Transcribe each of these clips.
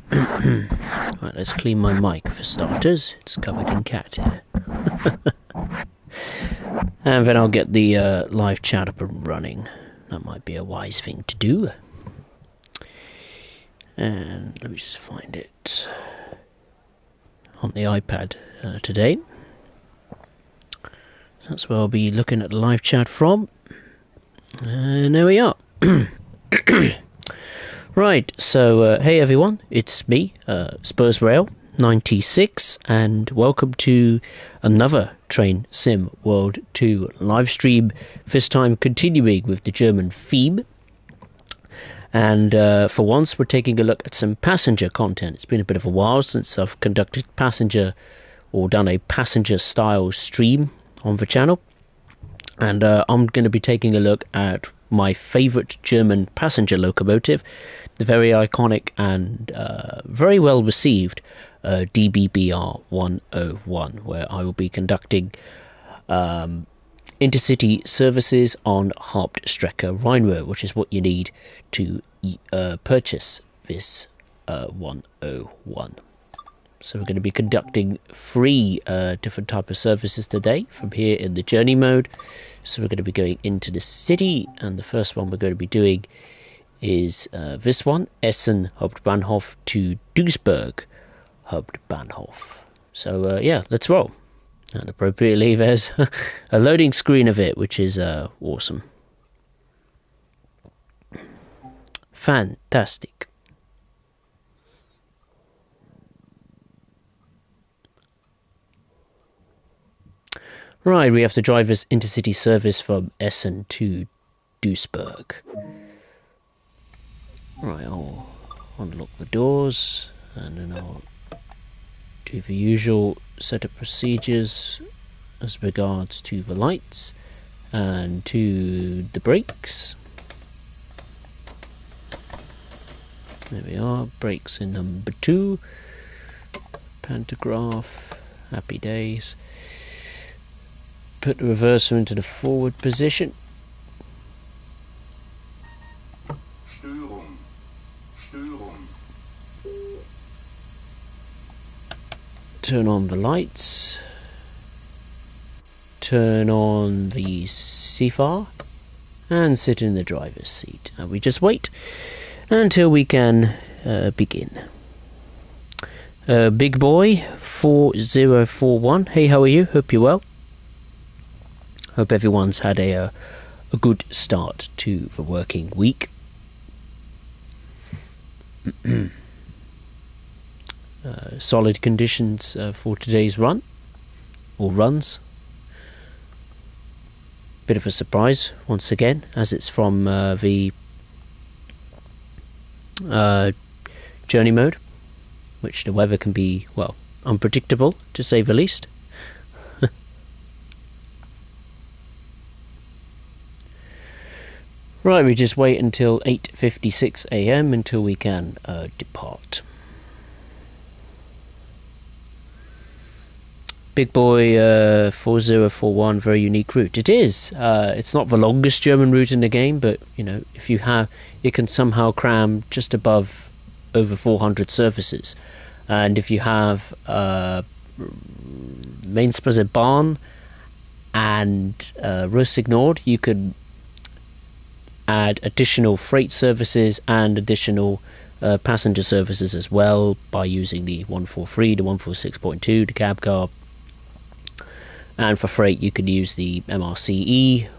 Right, let's clean my mic for starters. It's covered in cat hair. And then I'll get the live chat up and running. That might be a wise thing to do. And let me just find it on the iPad today. That's where I'll be looking at the live chat from. And there we are. Right, so hey everyone, it's me, Spurs Rail 96, and welcome to another Train Sim World 2 live stream, this time continuing with the German theme. And for once we're taking a look at some passenger content. It's been a bit of a while since I've conducted passenger or done a passenger style stream on the channel. And I'm going to be taking a look at my favourite German passenger locomotive, the very iconic and very well received DBBR 101, where I will be conducting intercity services on Hauptstrecke Rhein, which is what you need to purchase this 101. So we're going to be conducting 3 different type of services today from here in the journey mode. So we're going to be going into the city, and the first one we're going to be doing is this one, Essen Hauptbahnhof to Duisburg Hauptbahnhof. So yeah, let's roll. And appropriately there's a loading screen of it, which is awesome. Fantastic. Right, we have to drive this intercity service from Essen to Duisburg. Right, I'll unlock the doors, and then I'll do the usual set of procedures as regards to the lights and to the brakes. There we are, brakes in number 2. Pantograph, happy days. Put the reverser into the forward position. Störung. Turn on the lights. Turn on the CFR and sit in the driver's seat. And we just wait until we can begin. Big Boy 4041. Hey, how are you? Hope you're well. Hope everyone's had a good start to the working week. Solid conditions for today's run, or runs. Bit of a surprise once again, as it's from the journey mode, which the weather can be, well, unpredictable to say the least. Right, we just wait until 8:56 AM until we can depart. Big Boy 4041, very unique route. It is. It's not the longest German route in the game, but you know, if you have, it can somehow cram just above over 400 services. And if you have Mainspitze Bahn and Ruhr Nord, you could add additional freight services and additional passenger services as well by using the 143, the 146.2, the cab car. And for freight you could use the MRCE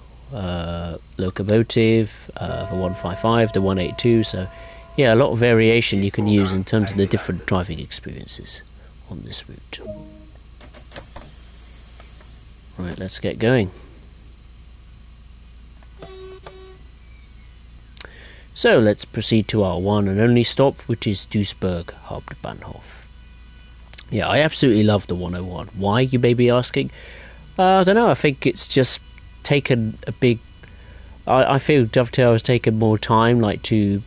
locomotive, the 155, the 182. So yeah, a lot of variation you can use in terms of the different driving experiences on this route. Right, let's get going. So let's proceed to our one and only stop, which is Duisburg Hauptbahnhof. Yeah, I absolutely love the 101. Why, you may be asking? I don't know, I think it's just taken a big... I feel Dovetail has taken more time to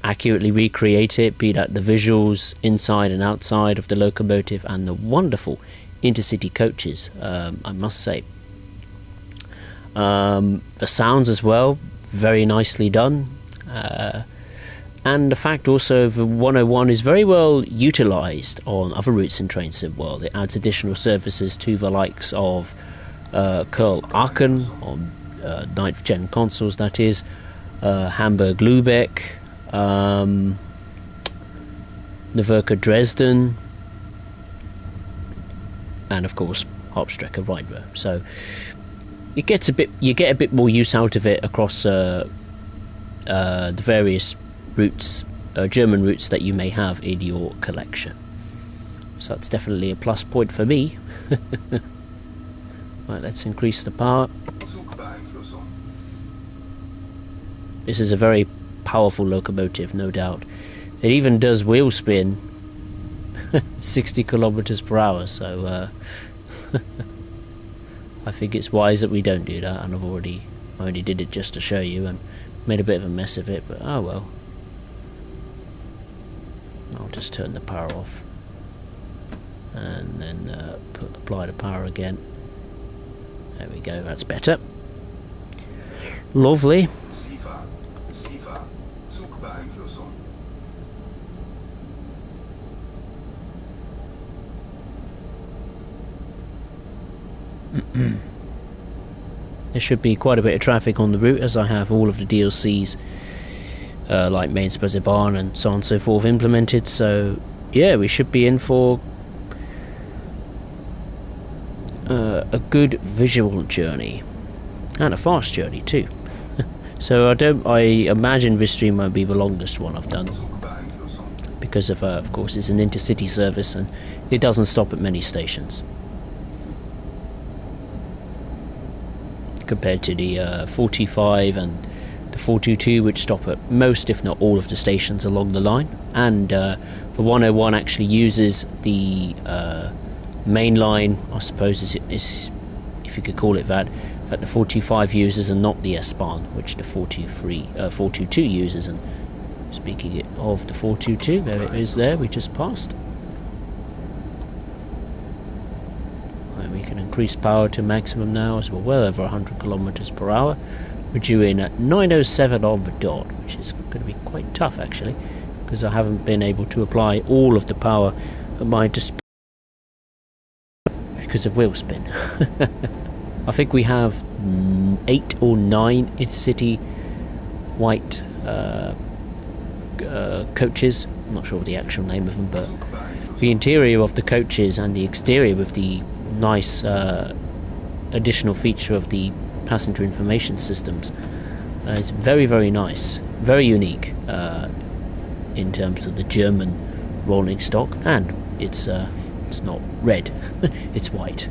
accurately recreate it, be that the visuals inside and outside of the locomotive and the wonderful intercity coaches, I must say. The sounds as well, very nicely done. and the fact also the 101 is very well utilised on other routes in Train Sim World. It adds additional services to the likes of Curl Aachen on 9th gen consoles, that is, Hamburg Lübeck, Nürburgring Dresden, and of course Hauptstrecke Rhein. So you get a bit more use out of it across the various routes, German routes that you may have in your collection. So that's definitely a plus point for me. Right, let's increase the power. This is a very powerful locomotive, no doubt. It even does wheel spin 60 kilometers per hour, so I think it's wise that we don't do that, and I only did it just to show you and made a bit of a mess of it, but oh well. I'll just turn the power off and then apply the power again. There we go, that's better. Lovely. There should be quite a bit of traffic on the route, as I have all of the DLCs like Main Bahn and so on and so forth implemented, so yeah, we should be in for a good visual journey and a fast journey too. So I imagine this stream won't be the longest one I've done, because of course it's an intercity service and it doesn't stop at many stations compared to the 45 and the 422, which stop at most, if not all, of the stations along the line. And the 101 actually uses the main line, I suppose, is if you could call it that the 425 uses, and not the S-Bahn, which the 422 uses. And speaking of the 422, there it is there, we just passed. Right, we can increase power to maximum now, as we're well over 100 kilometers per hour. We're due in at 9:07 on the dot, which is going to be quite tough actually, because I haven't been able to apply all of the power at my display because of wheel spin. I think we have 8 or 9 intercity white coaches. I'm not sure the actual name of them, but the interior of the coaches and the exterior with the nice additional feature of the passenger information systems is very, very nice, very unique in terms of the German rolling stock, and it's not red, it's white.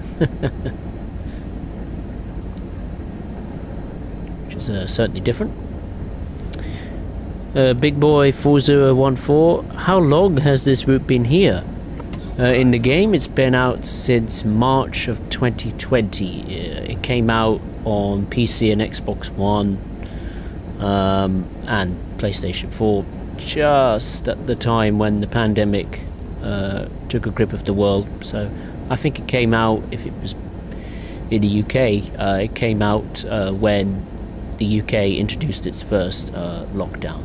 Which is certainly different. Big Boy 4014, how long has this route been here? In the game, it's been out since March of 2020. It came out on PC and Xbox One and PlayStation 4 just at the time when the pandemic took a grip of the world. So I think it came out, if it was in the UK, it came out when the UK introduced its first lockdown,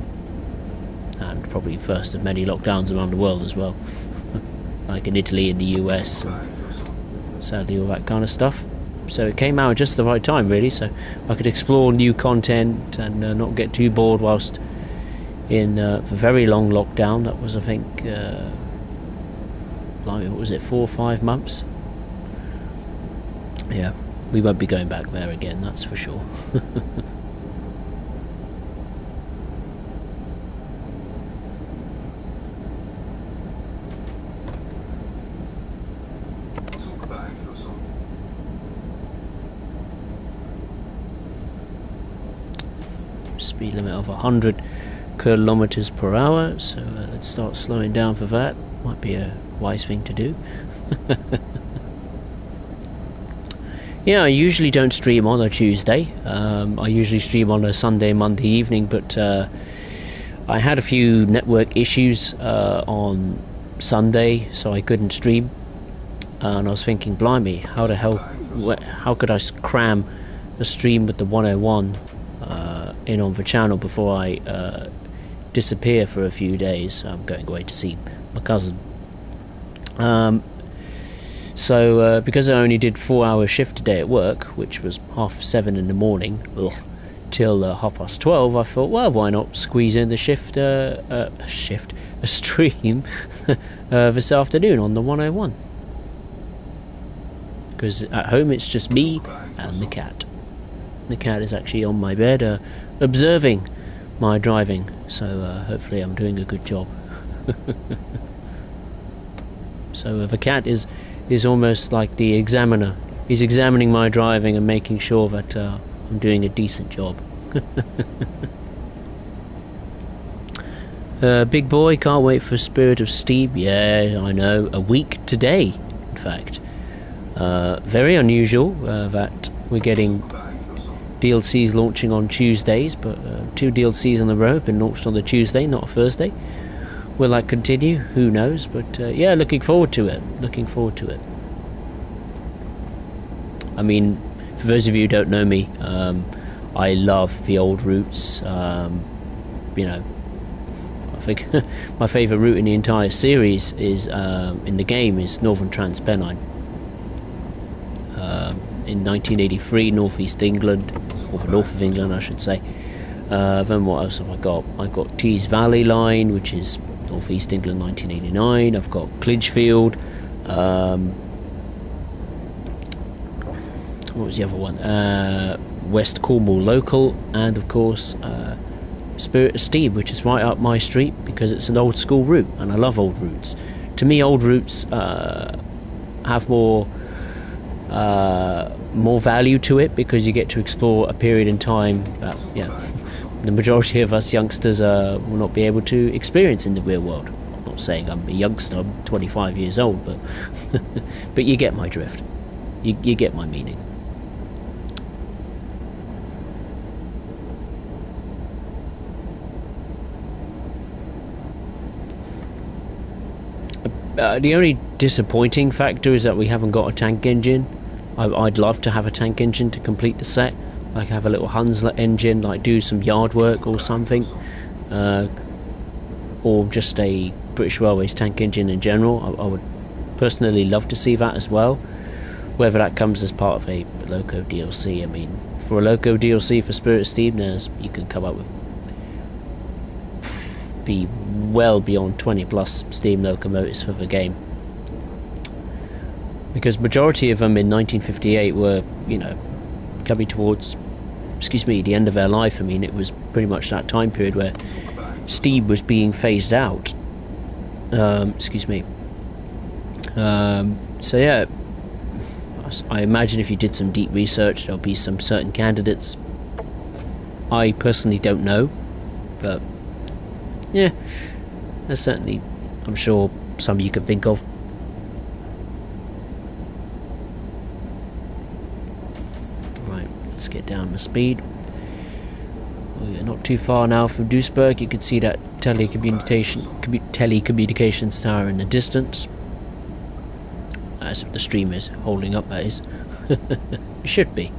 and probably first of many lockdowns around the world as well. Like in Italy and the US and sadly all that kind of stuff. So it came out just the right time really, so I could explore new content and not get too bored whilst in the very long lockdown. That was, I think, what was it, 4 or 5 months? Yeah, we won't be going back there again, that's for sure. Speed limit of 100 kilometers per hour, so let's start slowing down for that. Might be a wise thing to do. Yeah, I usually don't stream on a Tuesday. I usually stream on a Sunday, Monday evening, but I had a few network issues on Sunday, so I couldn't stream. And I was thinking, blimey, how the hell, how could I cram a stream with the 101 in on the channel before I disappear for a few days. I'm going away to see my cousin. So because I only did 4-hour shift a day at work, which was 7:30 in the morning, till 12:30, I thought, well, why not squeeze in the a stream this afternoon on the 101? Because at home it's just me and the cat. The cat is actually on my bed, observing my driving. So hopefully I'm doing a good job. So the cat is almost like the examiner. He's examining my driving and making sure that I'm doing a decent job. Big boy, can't wait for Spirit of Steam. Yeah, I know. A week today, in fact. Very unusual that we're getting DLCs launching on Tuesdays, but 2 DLCs on the row have been launched on the Tuesday, not a Thursday. Will that continue? Who knows? But yeah, looking forward to it. I mean, for those of you who don't know me, I love the old routes. You know, I think my favourite route in the entire series is in the game is Northern Transpennine. In 1983, Northeast England, or the north of England, I should say. Then what else have I got? I've got Tees Valley Line, which is Northeast England, 1989. I've got Clinchfield. What was the other one? West Cornwall Local, and of course Spirit of Steam, which is right up my street because it's an old school route, and I love old routes. To me, old routes have more value to it because you get to explore a period in time that the majority of us youngsters will not be able to experience in the real world. I'm not saying I'm a youngster, I'm 25 years old, but but you get my drift. You get my meaning. The only disappointing factor is that we haven't got a tank engine. I'd love to have a tank engine to complete the set, like have a little Hunslet engine, like do some yard work or something, or just a British Railways tank engine in general. I would personally love to see that as well. Whether that comes as part of a Loco DLC, I mean, for a Loco DLC for Spirit of Steam, you can come up with be well beyond 20 plus steam locomotives for the game, because majority of them in 1958 were, you know, coming towards, the end of their life. I mean, it was pretty much that time period where steam was being phased out. So yeah, I imagine if you did some deep research, there'll be some certain candidates. I personally don't know, but yeah, there's certainly, I'm sure, some you can think of. Right, let's get down the speed. We're not too far now from Duisburg. You can see that telecommunications tower in the distance. As if the stream is holding up, that is. Should be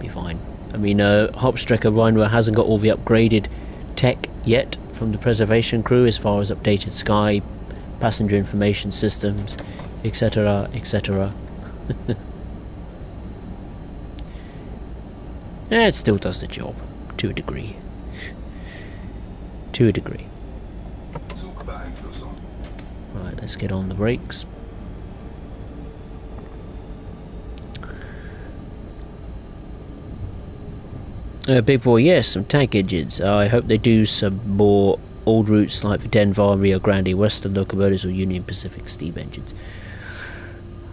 fine. I mean, Hauptstrecke Rhein hasn't got all the upgraded tech yet from the preservation crew as far as updated sky, passenger information systems, etc, etc. It still does the job to a degree. Right, let's get on the brakes. Big boy, yes, some tank engines. I hope they do some more old routes like the Denver, Rio Grande, Western locomotives, or Union Pacific steam engines.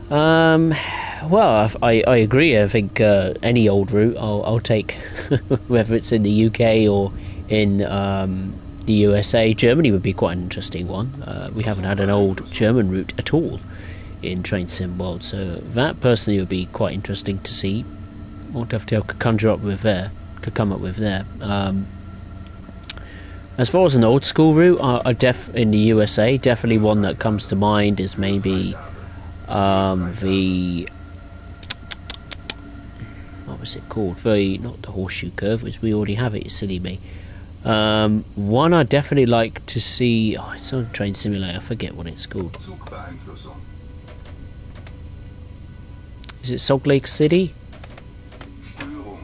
Well, I agree. I think any old route I'll take, whether it's in the UK or in the USA. Germany would be quite an interesting one. We haven't had an old German route at all in Train Sim World, so that personally would be quite interesting to see. What Dovetail could come up with there. As far as an old school route, in the USA, definitely one that comes to mind is maybe the, what was it called? Not the horseshoe curve, which we already have it. You silly me. One I'd definitely like to see. Oh, it's on Train Simulator. I forget what it's called. Zugbeeinflussung. Is it Salt Lake City? Störung.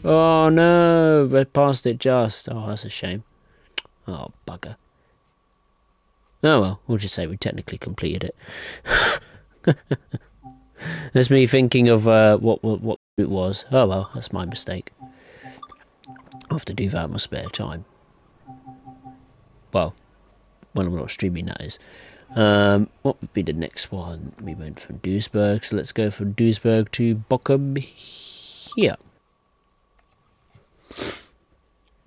Oh no, we passed it just. Oh, that's a shame. Oh, bugger. Oh well, we'll just say we technically completed it. That's me thinking of what it was. Oh well, that's my mistake. I'll have to do that in my spare time. Well, when I'm not streaming, that is. What would be the next one? We went from Duisburg, so let's go from Duisburg to Bochum here.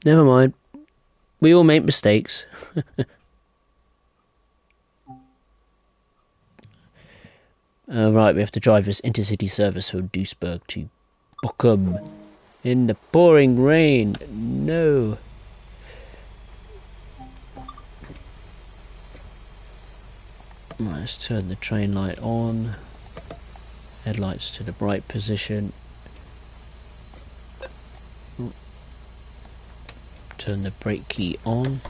Never mind. We all make mistakes. Right, we have to drive this intercity service from Duisburg to Bochum in the pouring rain. No. Right, let's turn the train light on. Headlights to the bright position. Turn the brake key on.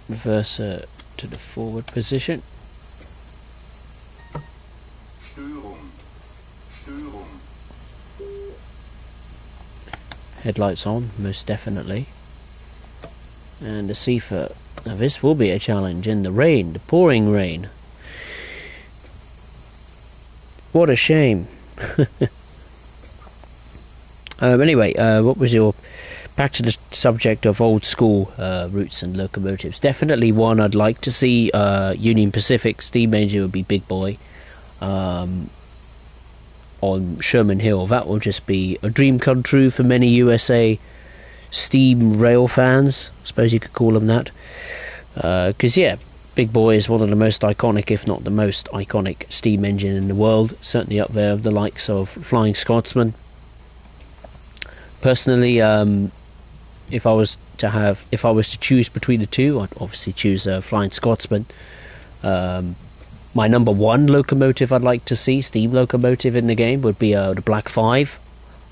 Reverser to the forward position. Störung. Störung. Headlights on, most definitely. And the Seafer. Now this will be a challenge in the rain, the pouring rain. What a shame. Anyway, what was your... Back to the subject of old school routes and locomotives. Definitely one I'd like to see. Union Pacific steam engine would be big boy. On Sherman Hill, that will just be a dream come true for many USA steam rail fans. I suppose you could call them that. Because yeah, big boy is one of the most iconic, if not the most iconic steam engine in the world. Certainly up there with the likes of Flying Scotsman. Personally, if I was to choose between the two, I'd obviously choose Flying Scotsman. My number one locomotive I'd like to see, steam locomotive in the game, would be the Black 5.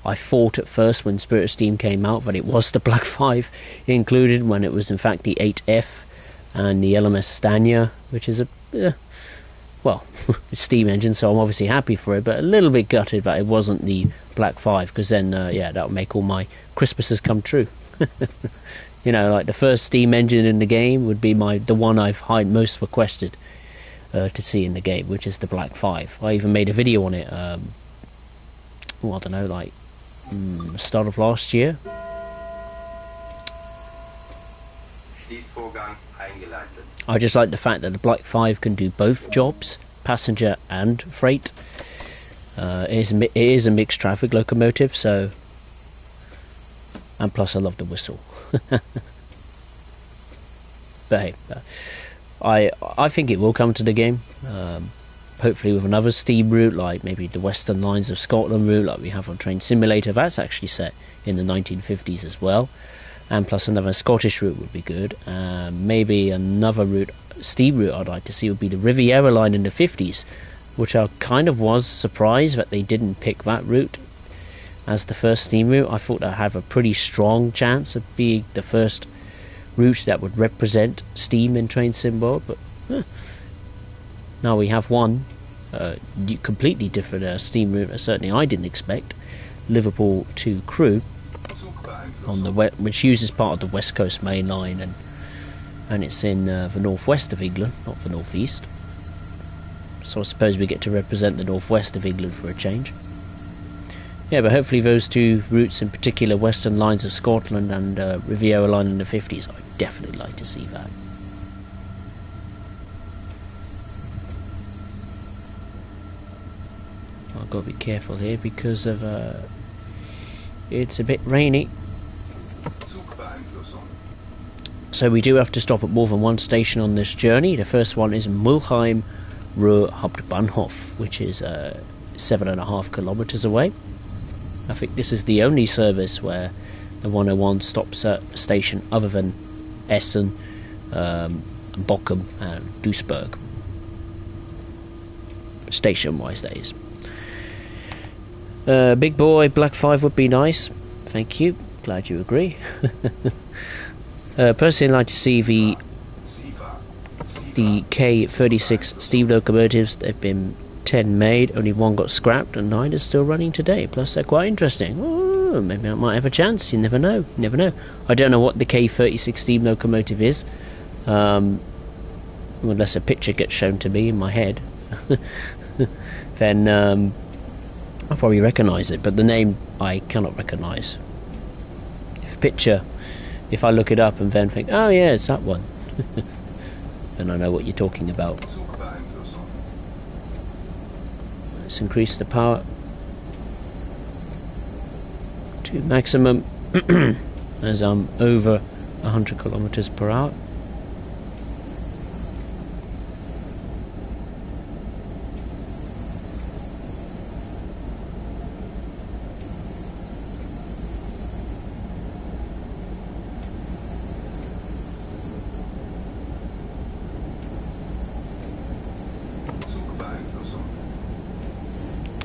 I thought at first when Spirit of Steam came out that it was the Black 5 included, when it was in fact the 8F and the LMS Stania, which is a well, steam engine, so I'm obviously happy for it, but a little bit gutted that it wasn't the Black 5, because then, yeah, that would make all my Christmases come true. You know, like the first steam engine in the game would be the one I've most requested to see in the game, which is the Black 5. I even made a video on it, well, I don't know, like, start of last year. Schließvorgang eingeleitet. I just like the fact that the Black 5 can do both jobs, passenger and freight. It is a mixed traffic locomotive, so... And plus I love the whistle. But hey, I think it will come to the game. Hopefully with another steam route, like maybe the Western Lines of Scotland route, like we have on Train Simulator. That's actually set in the 1950s as well. And plus another Scottish route would be good. Maybe another route, steam route I'd like to see would be the Riviera line in the 50s, which I kind of was surprised that they didn't pick that route as the first steam route. I thought that had a pretty strong chance of being the first route that would represent steam in Train Sim World, but now we have one completely different steam route that certainly I didn't expect. Liverpool to Crewe, on the which uses part of the West Coast Main Line, and it's in the northwest of England, not the northeast. So I suppose we get to represent the northwest of England for a change. Yeah, but hopefully those two routes in particular, Western Lines of Scotland and Riviera Line in the 50s, I'd definitely like to see that. I've got to be careful here because of it's a bit rainy. So we do have to stop at more than one station on this journey. The first one is Mulheim Ruhr Hauptbahnhof, which is 7.5 kilometers away. I think this is the only service where the 101 stops at a station other than Essen, Bochum and Duisburg. Station-wise, that is. Big boy, Black 5 would be nice. Thank you. Glad you agree. Personally, I'd like to see the K36 steam locomotives. They've been 10 made, only one got scrapped, and 9 is still running today. Plus, they're quite interesting. Oh, maybe I might have a chance. You never know. You never know. I don't know what the K36 steam locomotive is, unless a picture gets shown to me in my head. Then I'll probably recognise it, but the name I cannot recognise. If I look it up and then think, oh yeah, it's that one, then I know what you're talking about. Let's increase the power to maximum as I'm over 100 kilometers per hour.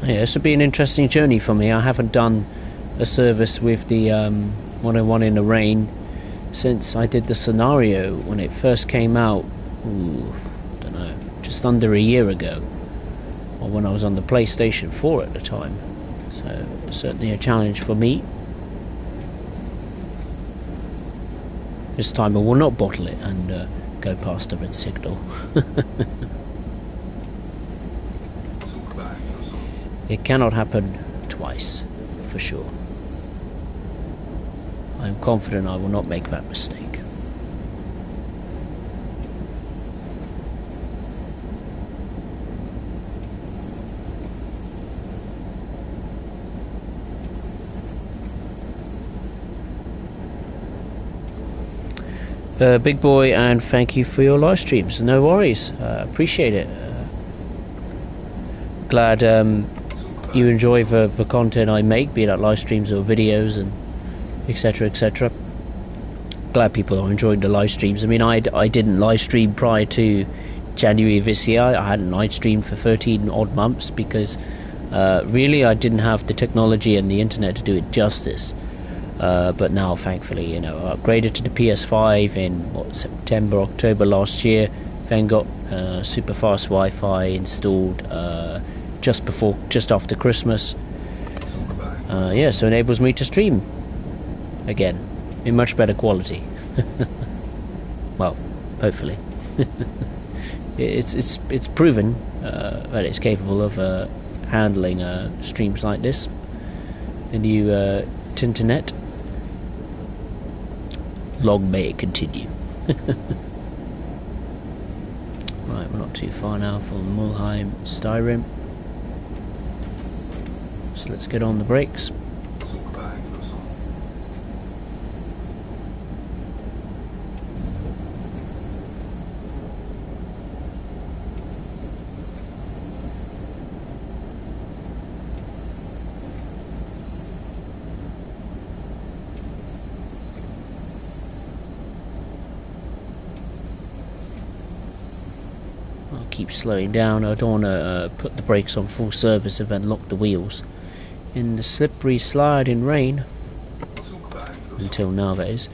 Yeah, this would be an interesting journey for me. I haven't done a service with the 101 in the Rhein since I did the scenario when it first came out. I don't know, just under a year ago, or when I was on the PlayStation 4 at the time. So certainly a challenge for me. This time I will not bottle it and go past the red signal. It cannot happen twice, for sure. I am confident I will not make that mistake. Big boy, and thank you for your live streams. No worries, appreciate it. Glad you enjoy the content I make, be that live streams or videos, and etc, etc. Glad people are enjoying the live streams. I mean, I didn't live stream prior to January this year. I hadn't live streamed for 13 odd months because really I didn't have the technology and the internet to do it justice. But now, thankfully, you know, I upgraded to the PS5 in September, October last year. Then got super fast Wi-Fi installed just after Christmas. Yeah, so it enables me to stream again in much better quality. Well, hopefully. It's proven that it's capable of handling streams like this. The new Tinternet. Long may it continue. Right, we're not too far now from Mulheim Styrim. So let's get on the brakes. Keep slowing down. I don't want to put the brakes on full service and then lock the wheels in the slippery slide in rain. Until now, that is.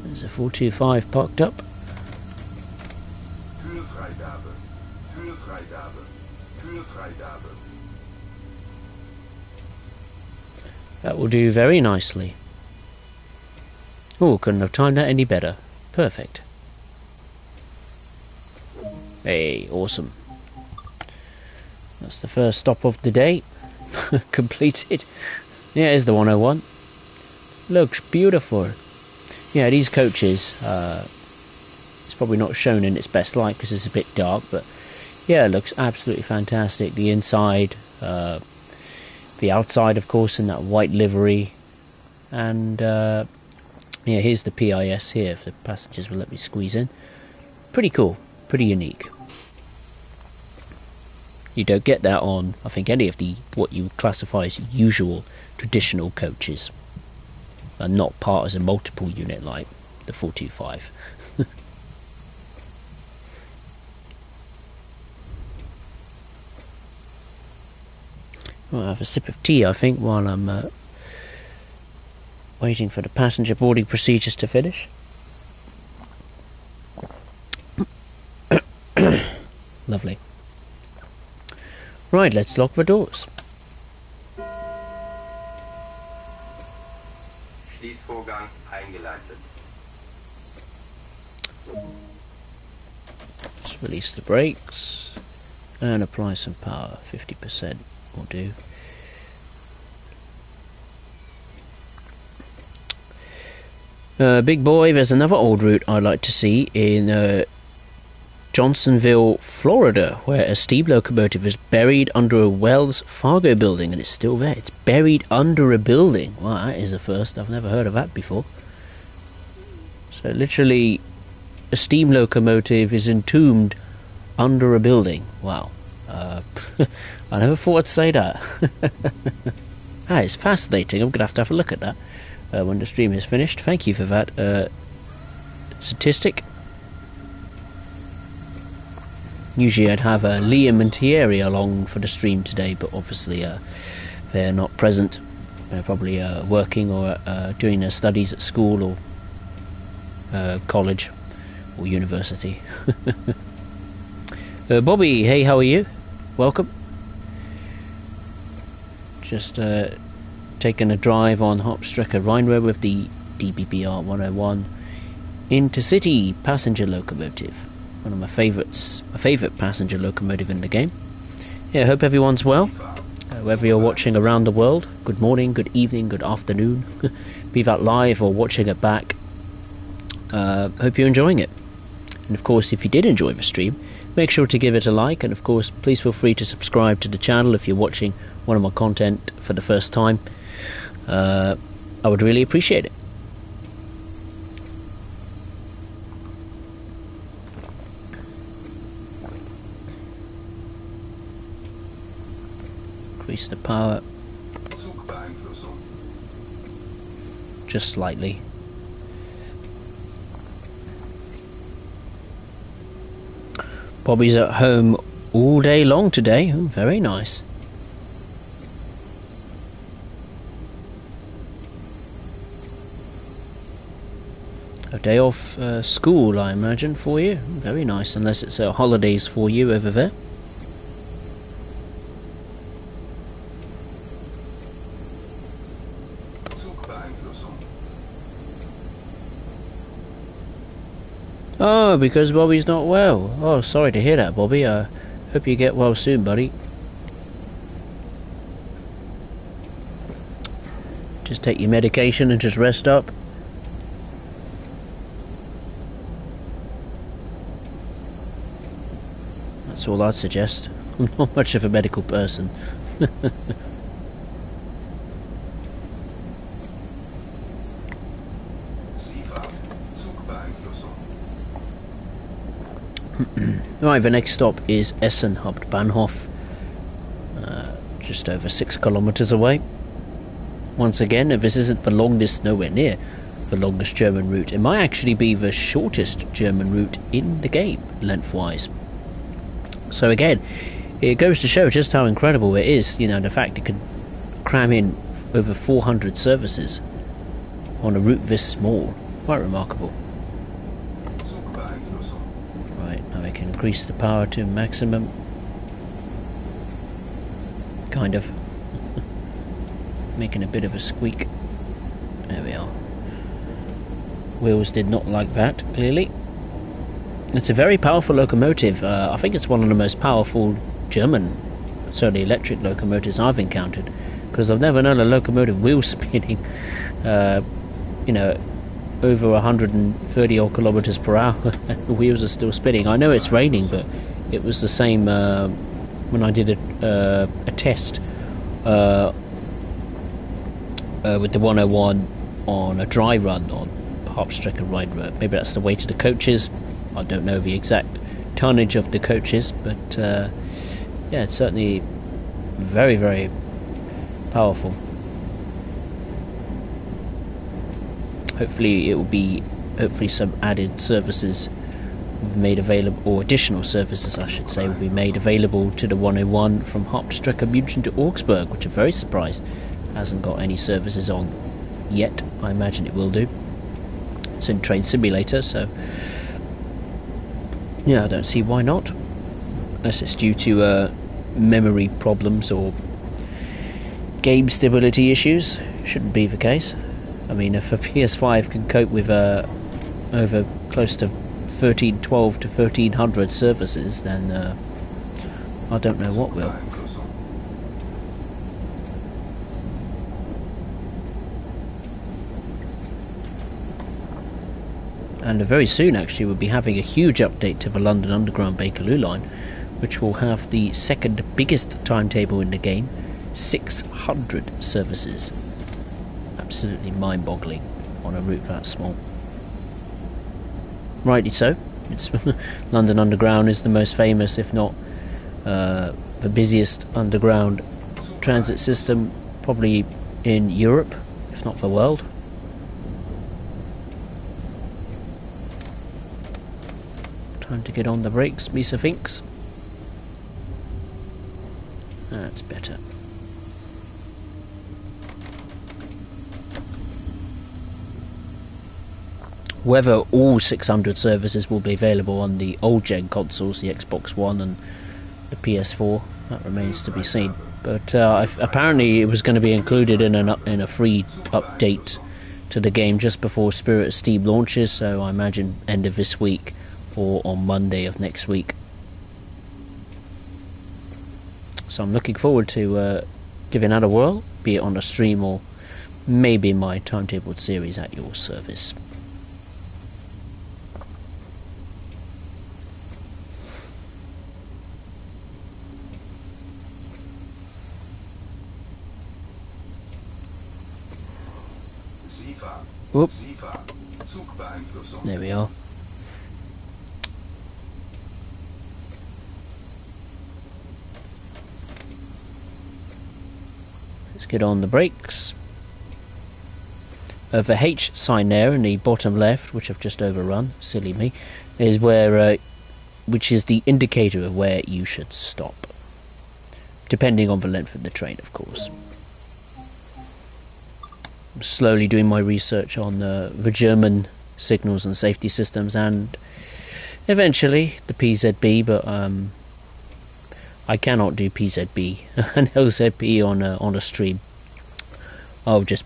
There's a 425 parked up. Türfreigabe. Türfreigabe. Türfreigabe. That will do very nicely. Oh, couldn't have timed that any better. Perfect. Hey, awesome. That's the first stop of the day. Completed. Yeah, it's the 101. Looks beautiful. Yeah, these coaches, it's probably not shown in its best light because it's a bit dark, but yeah, it looks absolutely fantastic. The inside, the outside, of course, in that white livery, and yeah, here's the PIS here, if the passengers will let me squeeze in. Pretty cool, pretty unique. You don't get that on, I think, any of the what you would classify as usual traditional coaches, and not part as a multiple unit like the 425. I'll have a sip of tea, I think, while I'm waiting for the passenger boarding procedures to finish. Lovely. Right, let's lock the doors. Schließvorgang eingeleitet. Let's release the brakes and apply some power. 50% will do. Big boy, there's another old route I'd like to see in Johnsonville, Florida, where a steam locomotive is buried under a Wells Fargo building, and it's still there. It's buried under a building. Wow, that is a first. I've never heard of that before. So literally, a steam locomotive is entombed under a building. Wow. I never thought I'd say that. It's fascinating. I'm going to have a look at that when the stream is finished. Thank you for that statistic. Usually I'd have Liam and Thierry along for the stream today, but obviously they're not present. They're probably working or doing their studies at school or college or university. Bobby, hey, how are you? Welcome. Just taking a drive on Hauptstrecke Rhein with the DBBR 101 intercity passenger locomotive. One of my favourites, my favourite passenger locomotive in the game. Yeah, I hope everyone's well. Whether you're watching around the world, good morning, good evening, good afternoon, be that live or watching it back. Hope you're enjoying it. And of course, if you did enjoy the stream, make sure to give it a like, and of course, please feel free to subscribe to the channel if you're watching one of my content for the first time. I would really appreciate it. Increase the power just slightly. Bobby's at home all day long today. Oh, very nice. A day off school, I imagine, for you. Very nice, unless it's holidays for you over there. Oh, because Bobby's not well. Oh, sorry to hear that, Bobby. Hope you get well soon, buddy. Just take your medication and just rest up. That's all I'd suggest. I'm not much of a medical person. Right, the next stop is Essen Hauptbahnhof, just over 6 kilometers away. Once again, this isn't the longest, nowhere near the longest German route. It might actually be the shortest German route in the game, lengthwise. So again, it goes to show just how incredible it is, you know, the fact it can cram in over 400 services on a route this small. Quite remarkable. I can increase the power to maximum. Kind of. Making a bit of a squeak. There we are. Wheels did not like that, clearly. It's a very powerful locomotive. I think it's one of the most powerful German, certainly electric locomotives I've encountered. Because I've never known a locomotive wheel spinning, you know, over 130 odd kilometers per hour. The wheels are still spinning. I know it's raining, but it was the same when I did a test with the 101 on a dry run on Hauptstrecke Rhein. Maybe that's the weight of the coaches. I don't know the exact tonnage of the coaches, but yeah, it's certainly very, very powerful. Hopefully it will be hopefully some added services made available, or additional services I should say, will be made available to the 101 from Hauptstrecke München to Augsburg, which I'm very surprised hasn't got any services on yet. I imagine it will do. It's in Train Simulator, so yeah, I don't see why not, unless it's due to memory problems or game stability issues. Shouldn't be the case. I mean, if a PS5 can cope with over close to 12 to 1300 services, then I don't know what will. And very soon actually we'll be having a huge update to the London Underground Bakerloo line, which will have the second biggest timetable in the game, 600 services. Absolutely mind-boggling on a route that small. Rightly so. It's London Underground is the most famous, if not the busiest underground transit system probably in Europe, if not the world. Time to get on the brakes, Misa thinks. That's better. Whether all 600 services will be available on the old gen consoles, the Xbox One and the PS4, that remains to be seen. But apparently it was going to be included in a free update to the game just before Spirit of Steam launches, so I imagine end of this week or on Monday of next week. So I'm looking forward to giving that a whirl, be it on a stream or maybe in my timetabled series at your service. Whoop. There we are. Let's get on the brakes. The H sign there in the bottom left, which I've just overrun, silly me, is where, which is the indicator of where you should stop, depending on the length of the train, of course. I'm slowly doing my research on the German signals and safety systems, and eventually the PZB, but I cannot do PZB and LZB on a stream. I'll just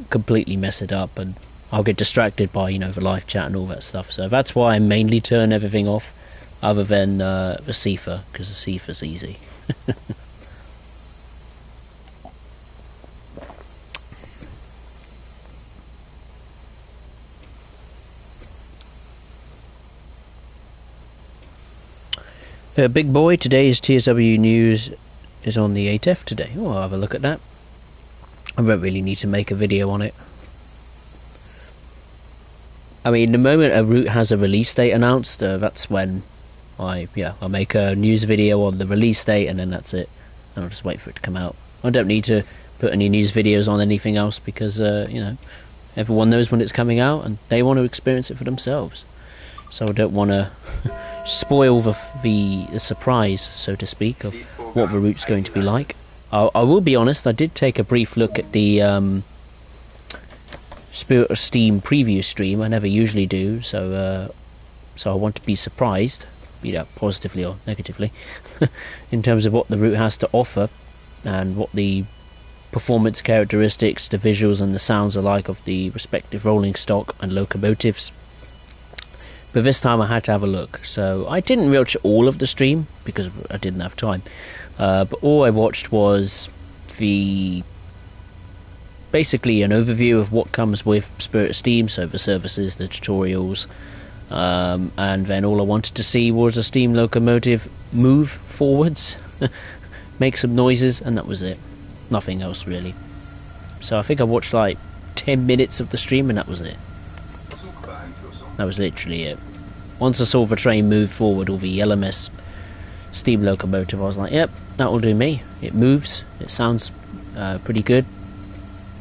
completely mess it up, and I'll get distracted by, you know, the live chat and all that stuff. So that's why I mainly turn everything off, other than the CIFA, because the CIFA's easy. Big boy, today's TSW news is on the 8F today. Oh, I'll have a look at that. I don't really need to make a video on it. I mean, the moment a route has a release date announced, that's when I'll make a news video on the release date, and then that's it. And I'll just wait for it to come out. I don't need to put any news videos on anything else, because, you know, everyone knows when it's coming out, and they want to experience it for themselves. So I don't want to spoil the surprise, so to speak, of what the route's going to be like. I will be honest, I did take a brief look at the Spirit of Steam preview stream. I never usually do, so I want to be surprised, be that positively or negatively, in terms of what the route has to offer and what the performance characteristics, the visuals and the sounds are like of the respective rolling stock and locomotives. But this time I had to have a look, so I didn't watch all of the stream because I didn't have time. But all I watched was basically an overview of what comes with Spirit of Steam, so the services, the tutorials, and then all I wanted to see was a steam locomotive move forwards, make some noises, and that was it. Nothing else really. So I think I watched like 10 minutes of the stream and that was it. That was literally it. Once I saw the train move forward, or the LMS steam locomotive, I was like, yep, that will do me. It moves, it sounds pretty good.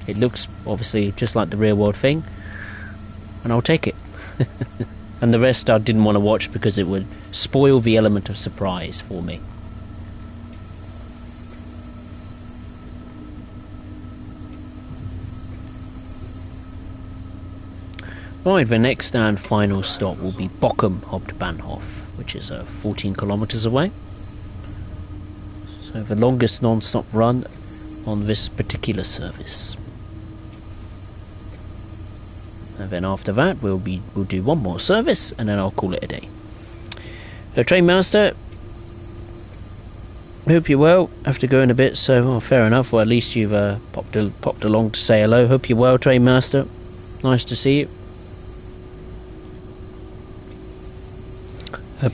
It looks obviously just like the real world thing, and I'll take it. And the rest I didn't want to watch because it would spoil the element of surprise for me. Right, the next and final stop will be Bochum Hauptbahnhof, which is 14 kilometers away. So the longest non-stop run on this particular service. And then after that we'll do one more service and then I'll call it a day. Train master, hope you're well. Have to go in a bit, so fair enough. Well, at least you've popped along to say hello. Hope you're well, train master. Nice to see you.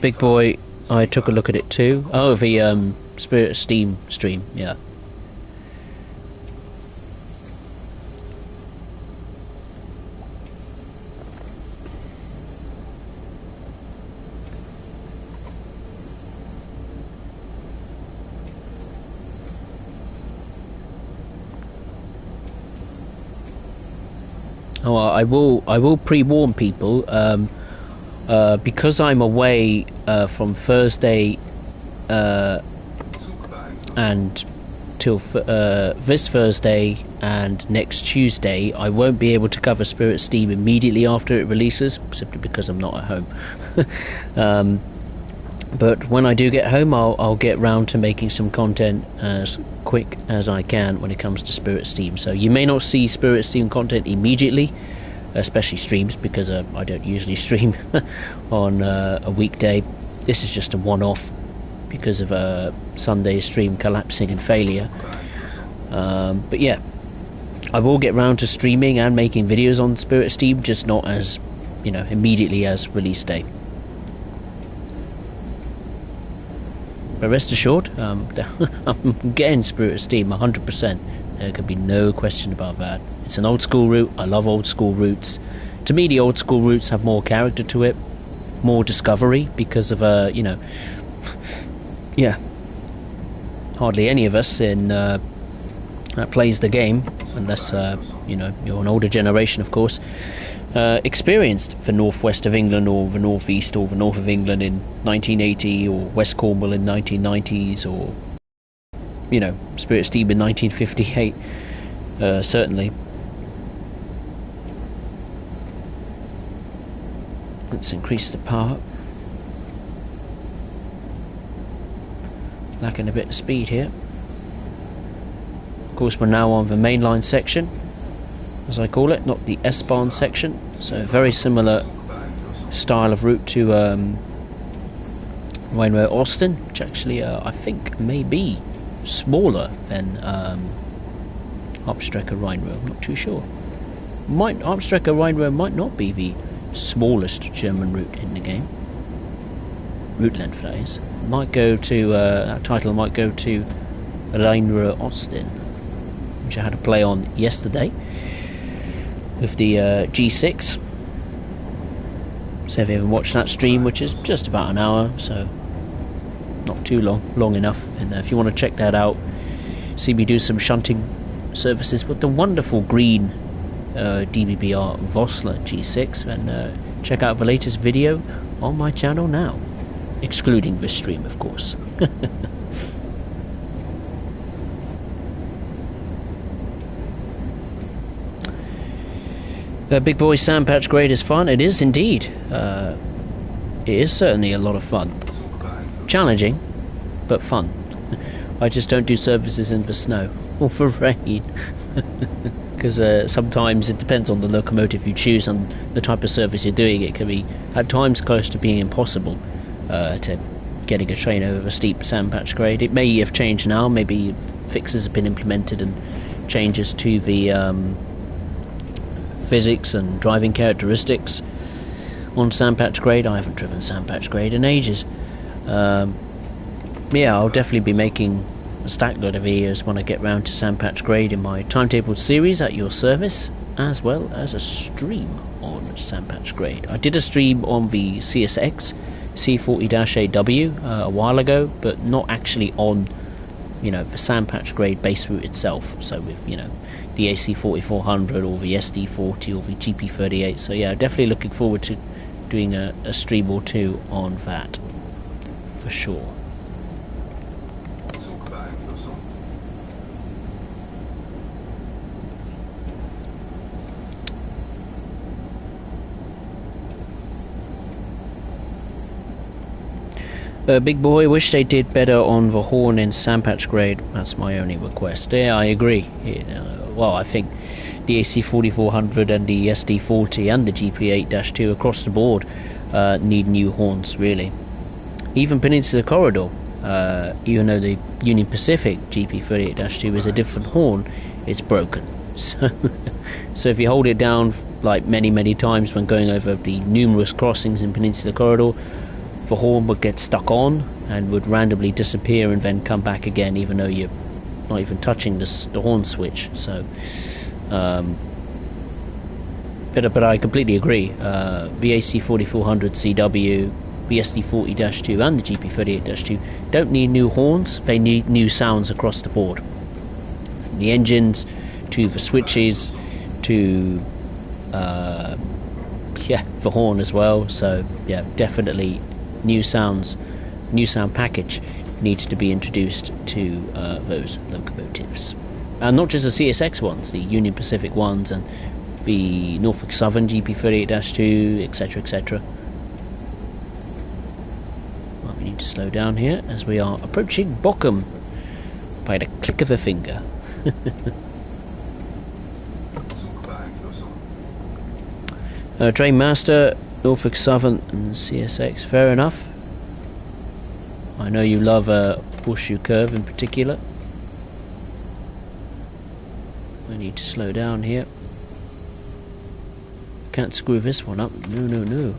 Big boy, I took a look at it too. Oh, the Spirit of Steam stream, yeah. Oh, I will pre-warn people, because I'm away from Thursday and till this Thursday and next Tuesday. I won't be able to cover Spirit Steam immediately after it releases, simply because I'm not at home. But when I do get home, I'll get round to making some content as quick as I can when it comes to Spirit Steam. So you may not see Spirit Steam content immediately, especially streams, because I don't usually stream on a weekday. This is just a one-off because of a Sunday stream collapsing and failure. But yeah, I will get round to streaming and making videos on Spirit Steam, just not as, immediately as release day. But rest assured, I'm getting Spirit of Steam 100%. There could be no question about that. It's an old school route. I love old school routes. To me, the old school routes have more character to it, more discovery, because of yeah, hardly any of us that plays the game, unless you're an older generation, of course, experienced the northwest of England or the northeast or the north of England in 1980, or West Cornwall in 1990s, or Spirit Steam in 1958. Certainly. Let's increase the power. Lacking a bit of speed here. Of course, we're now on the mainline section, as I call it, not the S-Bahn section. So very similar style of route to Rhein Austin, which actually I think may be smaller than Hauptstrecke Rhein. I'm not too sure. Hauptstrecke Rhein might not be the smallest German route in the game. Route length, that is. Might go to that title might go to Rhein Austin, which I had to play on yesterday with the G6. So if you haven't watched that stream, which is just about an hour, so not too long enough, and if you want to check that out, see me do some shunting services with the wonderful green DBBR Vossler G6, and check out the latest video on my channel now, excluding this stream, of course. Big Boy Sandpatch Grade is fun. It is indeed. It is certainly a lot of fun. Challenging, but fun. I just don't do services in the snow or the rain, because sometimes it depends on the locomotive you choose and the type of service you're doing. It can be at times close to being impossible to getting a train over a steep Sandpatch Grade. It may have changed now. Maybe fixes have been implemented and changes to the physics and driving characteristics on Sandpatch Grade. I haven't driven Sandpatch Grade in ages. Yeah, I'll definitely be making a stack load of videos when I get round to Sandpatch Grade in my timetabled series at your service, as well as a stream on Sandpatch Grade. I did a stream on the CSX C40-AW a while ago, but not actually on the Sandpatch Grade base route itself. So with the AC 4400 or the SD40 or the GP38. So yeah, definitely looking forward to doing a stream or two on that, for sure. Zugbeeinflussung. Big boy, wish they did better on the horn and sandpatch grade. That's my only request. Yeah, I agree. Well, I think the AC4400 and the SD40 and the GP8-2 across the board need new horns, really. Even Peninsula Corridor, even though the Union Pacific GP38-2 is a different horn, it's broken. So if you hold it down like many times when going over the numerous crossings in Peninsula Corridor, the horn would get stuck on and would randomly disappear and then come back again, even though you're not even touching the horn switch. So, but I completely agree. The AC4400 CW, the SD40-2 and the GP38-2 don't need new horns, they need new sounds across the board. From the engines to the switches to the horn as well. So yeah, definitely new sound package needs to be introduced to those locomotives, and not just the CSX ones, the Union Pacific ones and the Norfolk Southern GP38-2, etc. Well, we need to slow down here as we are approaching Bochum by the click of a finger. Train Master, Norfolk Southern and CSX, fair enough. I know you love Horseshoe Curve in particular. I need to slow down here. Can't screw this one up. No.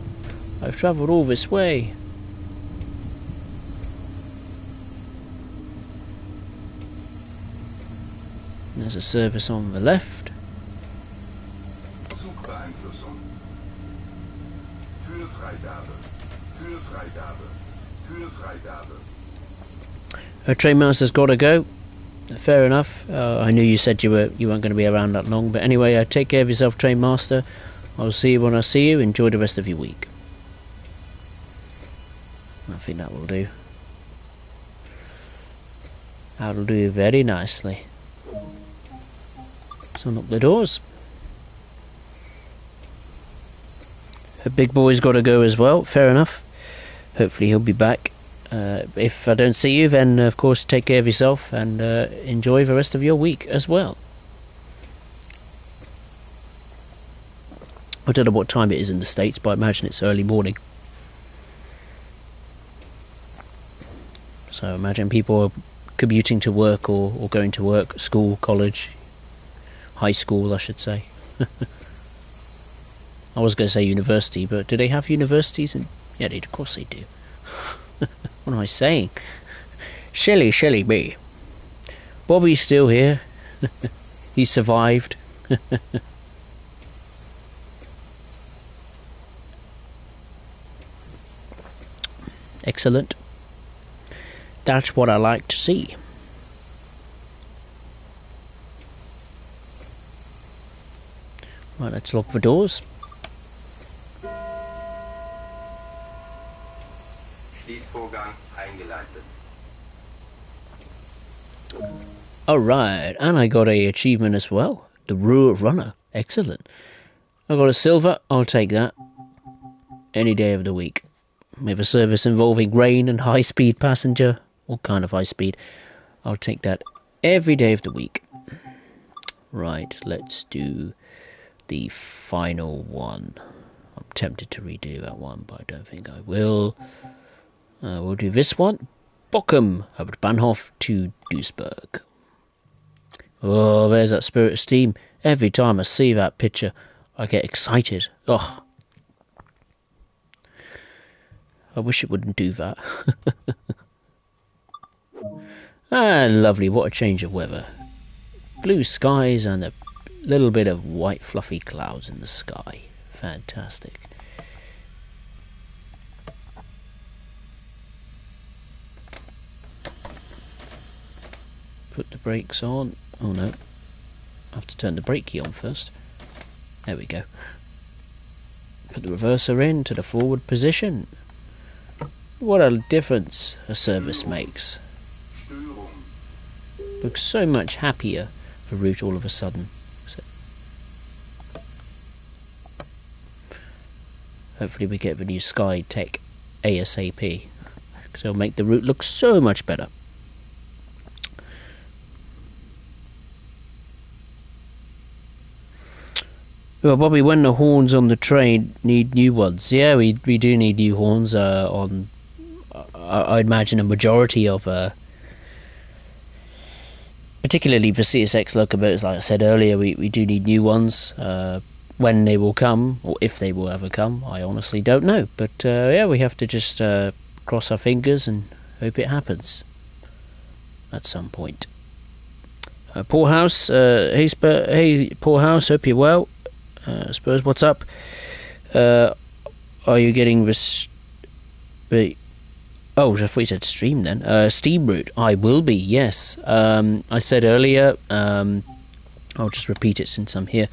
I've travelled all this way. There's a service on the left. Zugbeeinflussung. Höhefreigabe. Höhefreigabe. Höhefreigabe. Train Master's got to go. Fair enough. I knew you said you weren't going to be around that long, but anyway, take care of yourself, Train Master. I'll see you when I see you. Enjoy the rest of your week. I think that will do. That'll do very nicely. So unlock the doors. The big boy's got to go as well. Fair enough. Hopefully he'll be back. If I don't see you, then of course take care of yourself and enjoy the rest of your week as well. I don't know what time it is in the States, but I imagine it's early morning. So I imagine people are commuting to work or going to work, school, college, high school I should say. I was going to say university, but do they have universities? Yeah, of course they do. What am I saying? Shelley me. Bobby's still here. He survived. Excellent. That's what I like to see. Right, let's lock the doors. Schließvorgang eingeleitet. Alright, and I got a achievement as well. The Ruhr Runner. Excellent. I got a silver. I'll take that. Any day of the week. With a service involving Rhein and high-speed passenger. What kind of high-speed? I'll take that every day of the week. Right, let's do the final one. I'm tempted to redo that one, but I don't think I will. We'll do this one. Bochum, Hauptbahnhof to Duisburg. Oh, there's that Spirit of Steam. Every time I see that picture, I get excited. Oh, I wish it wouldn't do that. Lovely, what a change of weather. Blue skies and a little bit of white fluffy clouds in the sky. Fantastic. Put the brakes on. Oh no. I have to turn the brake key on first. There we go. put the reverser in to the forward position. What a difference a service makes. Störung. Looks so much happier for route all of a sudden. So hopefully we get the new Sky Tech ASAP, because it'll make the route look so much better. Well, Bobby, when the horns on the train need new ones, yeah, we do need new horns on. I'd imagine a majority of, particularly the CSX locomotives. Like I said earlier, we do need new ones. When they will come, or if they will ever come, I honestly don't know. But yeah, we have to just cross our fingers and hope it happens at some point. Paul House, hey Paul House, hope you're well. Spurs, what's up? Are you getting this? Oh, I thought you said stream then. Steam route. I will be. Yes. I said earlier. I'll just repeat it since I'm here.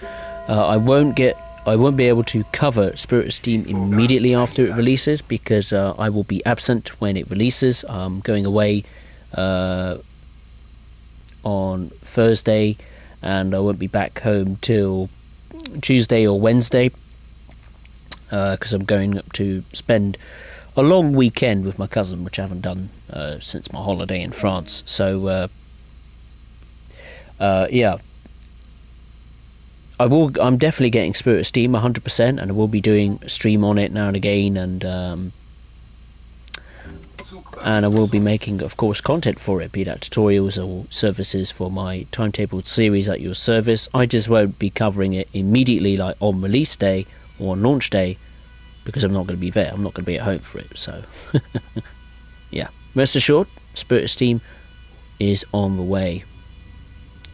I won't be able to cover Spirit of Steam immediately after it releases, because I will be absent when it releases. I'm going away on Thursday, and I won't be back home till Tuesday or Wednesday, because I'm going up to spend a long weekend with my cousin, which I haven't done since my holiday in France. So yeah, I'm definitely getting Spirit of Steam 100%, and I will be doing a stream on it now and again, and I will be making, of course, content for it, be that tutorials or services for my timetabled series at your service. I just won't be covering it immediately, like on release day or on launch day, because I'm not going to be there. I'm not going to be at home for it. So, yeah, rest assured, Spirit of Steam is on the way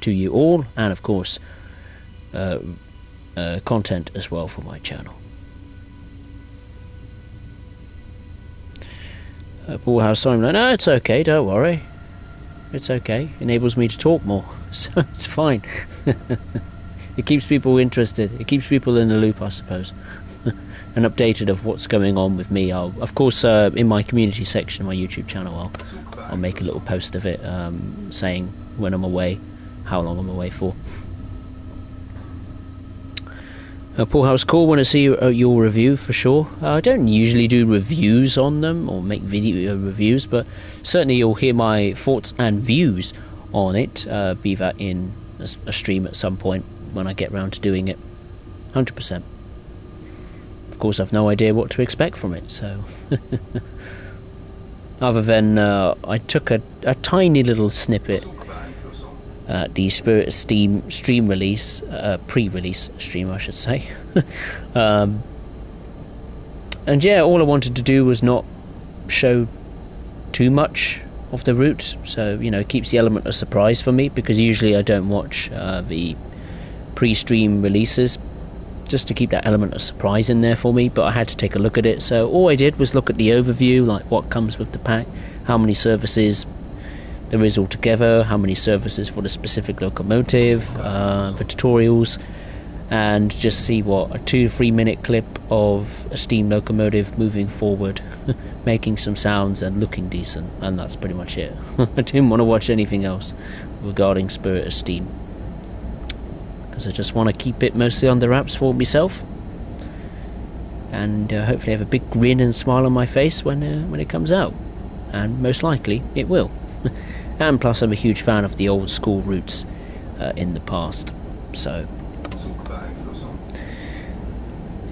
to you all, and of course, content as well for my channel. Paul House Simon, no, it's okay, don't worry. It's okay. Enables me to talk more, so it's fine. It keeps people interested. It keeps people in the loop, I suppose, and updated of what's going on with me. I'll, of course, in my community section of my YouTube channel, I'll make a little post of it, saying when I'm away, how long I'm away for. Paul House, cool. Want to see your review for sure. I don't usually do reviews on them or make video reviews, but certainly you'll hear my thoughts and views on it, be that in a stream at some point when I get round to doing it. 100%. Of course, I've no idea what to expect from it, so other than I took a tiny little snippet the Spirit of Steam stream release, pre-release stream I should say, and yeah, all I wanted to do was not show too much of the route, so you know, it keeps the element of surprise for me, because usually I don't watch the pre-stream releases, just to keep that element of surprise in there for me. But I had to take a look at it, so all I did was look at the overview, like what comes with the pack, how many services there is altogether, how many services for the specific locomotive, the tutorials, and just see what a 2-3 minute clip of a steam locomotive moving forward, making some sounds and looking decent, and that's pretty much it. I didn't want to watch anything else regarding Spirit of Steam, because I just want to keep it mostly under wraps for myself, and hopefully have a big grin and smile on my face when it comes out, and most likely it will. And plus, I'm a huge fan of the old school routes in the past, so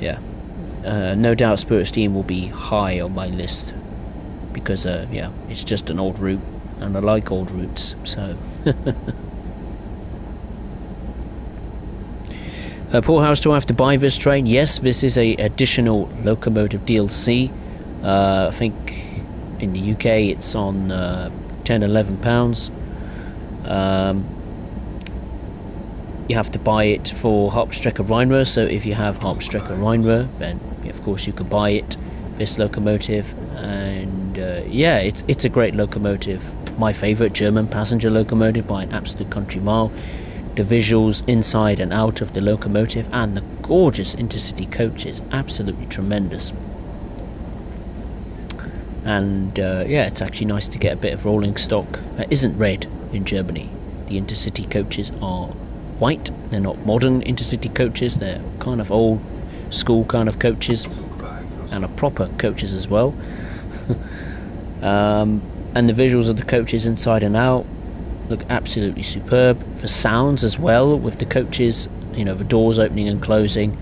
yeah, no doubt Spirit of Steam will be high on my list, because yeah, it's just an old route, and I like old routes, so. Paul House, do I have to buy this train? Yes, this is a additional locomotive DLC. I think in the UK it's on £10-11. You have to buy it for Hauptstrecke Rhein, so if you have Hauptstrecke Rhein, then of course you can buy it, this locomotive, and yeah, it's a great locomotive, my favourite German passenger locomotive by an absolute country mile. the visuals inside and out of the locomotive, and the gorgeous intercity coaches, absolutely tremendous. And yeah, it's actually nice to get a bit of rolling stock that isn't red in Germany. The intercity coaches are white. They're not modern intercity coaches, they're kind of old school kind of coaches, and are proper coaches as well. And the visuals of the coaches inside and out look absolutely superb. For sounds as well, with the coaches, you know, the doors opening and closing,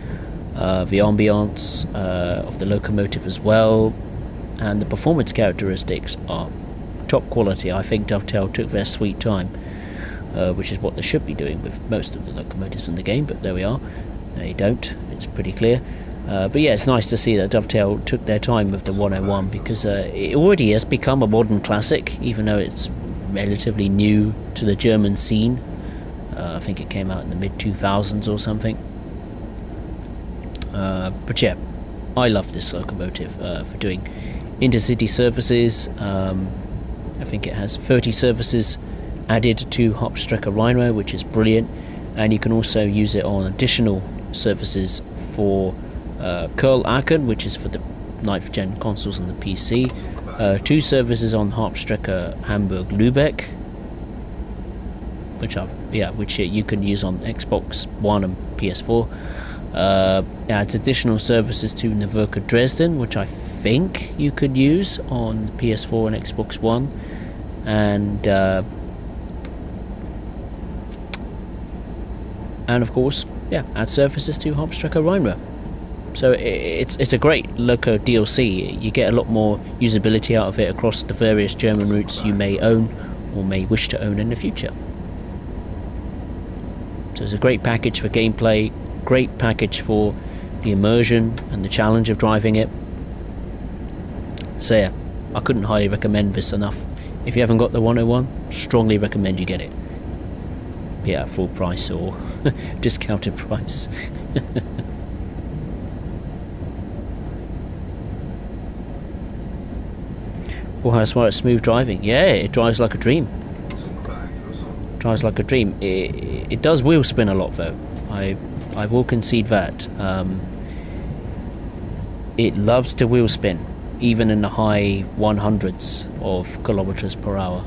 the ambiance of the locomotive as well, and the performance characteristics are top quality. I think Dovetail took their sweet time, which is what they should be doing with most of the locomotives in the game, but there we are. They don't, it's pretty clear. But yeah, it's nice to see that Dovetail took their time with the 101, because it already has become a modern classic, even though it's relatively new to the German scene. I think it came out in the mid-2000s or something. But yeah, I love this locomotive for doing intercity services. I think it has 30 services added to Hauptstrecke Rhein, which is brilliant, and you can also use it on additional services for Curl Aachen, which is for the 9th gen consoles and the PC. 2 services on Hauptstrecke Hamburg Lübeck, which you can use on Xbox One and PS4. Adds additional services to Nürburgring Dresden, which I think you could use on PS4 and Xbox One, and of course, add services to Hauptstrecke Rhein. So it's a great loco DLC. You get a lot more usability out of it across the various German routes you may own or may wish to own in the future. So it's a great package for gameplay, great package for the immersion and the challenge of driving it. So yeah, I couldn't highly recommend this enough. If you haven't got the 101, strongly recommend you get it. Yeah, full price or discounted price. Well, that's why it's smooth driving. Yeah, it drives like a dream. Drives like a dream. It does wheel spin a lot though. I will concede that. It loves to wheel spin, even in the high 100s of kilometers per hour.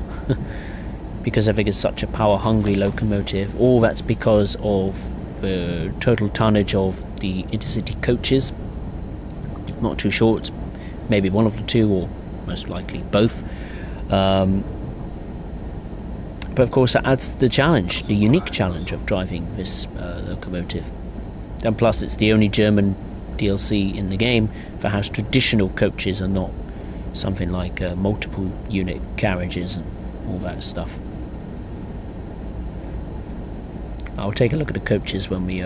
Because I think it's such a power-hungry locomotive. All that's because of the total tonnage of the intercity coaches. Not too sure. It's maybe one of the two, or most likely both. But of course, that adds to the challenge, the unique challenge of driving this locomotive. And plus, it's the only German DLC in the game that has traditional coaches and not something like multiple unit carriages and all that stuff. I'll take a look at the coaches when we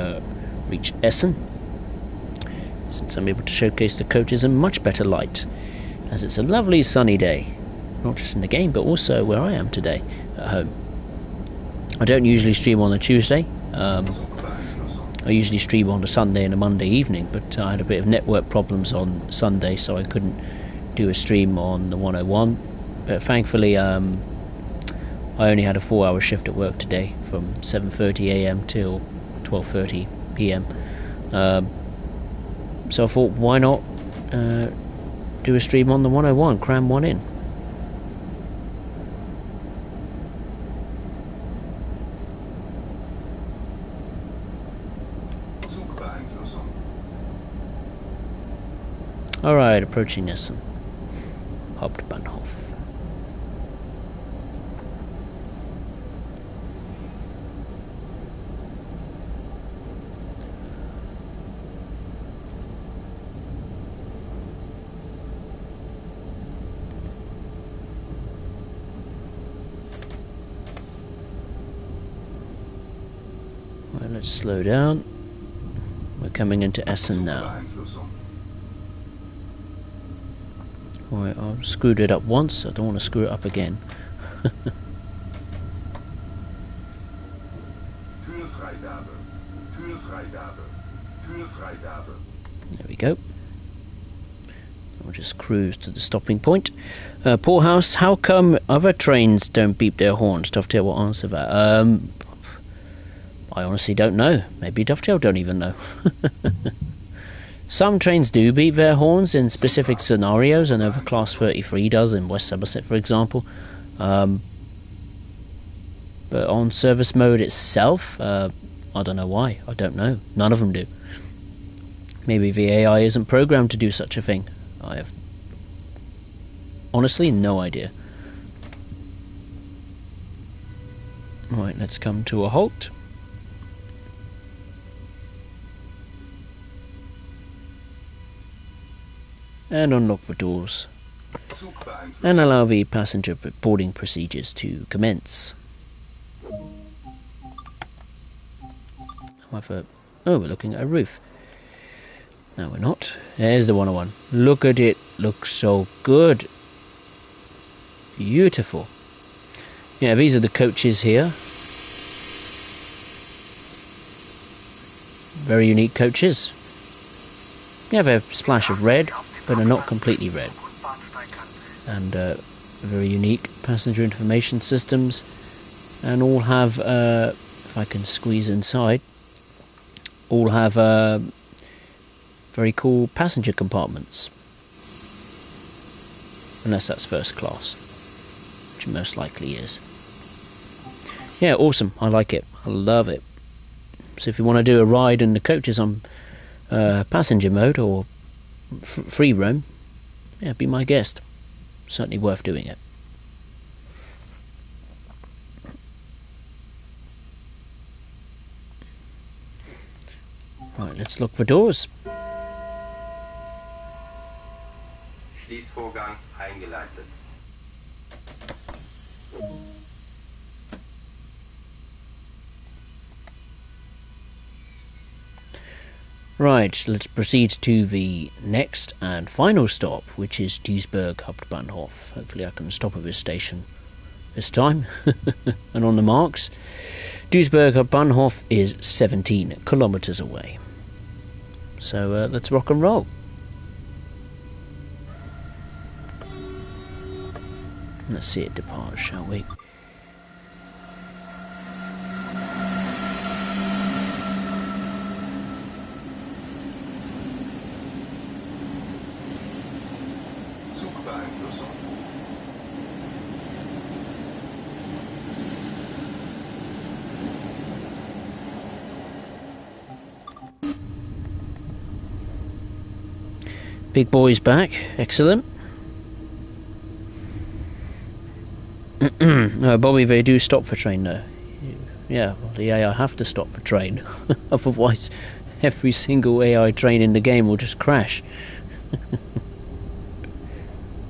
reach Essen, since I'm able to showcase the coaches in much better light, as it's a lovely sunny day, not just in the game but also where I am today at home. I don't usually stream on a Tuesday. I usually stream on a Sunday and a Monday evening, but I had a bit of network problems on Sunday, so I couldn't do a stream on the 101. But thankfully, I only had a 4-hour shift at work today, from 7:30 a.m. till 12:30 p.m. So I thought, why not do a stream on the 101, cram one in. Alright, approaching Essen. Hauptbahnhof. Right, let's slow down. We're coming into Essen now. Right, I've screwed it up once, I don't want to screw it up again. There we go. I'll just cruise to the stopping point. Poorhouse, how come other trains don't beep their horns? Dovetail will answer that. I honestly don't know. Maybe Dovetail don't even know. Some trains do beep their horns in specific scenarios. I know the Class 33 does in West Somerset, for example. But on service mode itself, I don't know why. I don't know. None of them do. Maybe the AI isn't programmed to do such a thing. I have honestly no idea. Right, let's come to a halt. And unlock the doors. And allow the passenger boarding procedures to commence. Oh, we're looking at a roof. No, we're not. There's the 101. Look at it. Looks so good. Beautiful. Yeah, these are the coaches here. Very unique coaches. They have a splash of red, but are not completely red. And very unique passenger information systems. And all have, if I can squeeze inside, all have very cool passenger compartments. Unless that's first class, which most likely is. Yeah, awesome. I like it. I love it. So if you want to do a ride in the coaches on passenger mode or free roam, yeah, be my guest. Certainly worth doing it. Right, let's look for doors. Schließvorgang eingeleitet. Right, let's proceed to the next and final stop, which is Duisburg Hauptbahnhof. Hopefully I can stop at this station this time. And on the marks, Duisburg Hauptbahnhof is 17 kilometers away. So let's rock and roll. Let's see it depart, shall we? Big boy's back. Excellent. Bobby, they do stop for train though. Yeah, well, the AI have to stop for train. Otherwise, every single AI train in the game will just crash.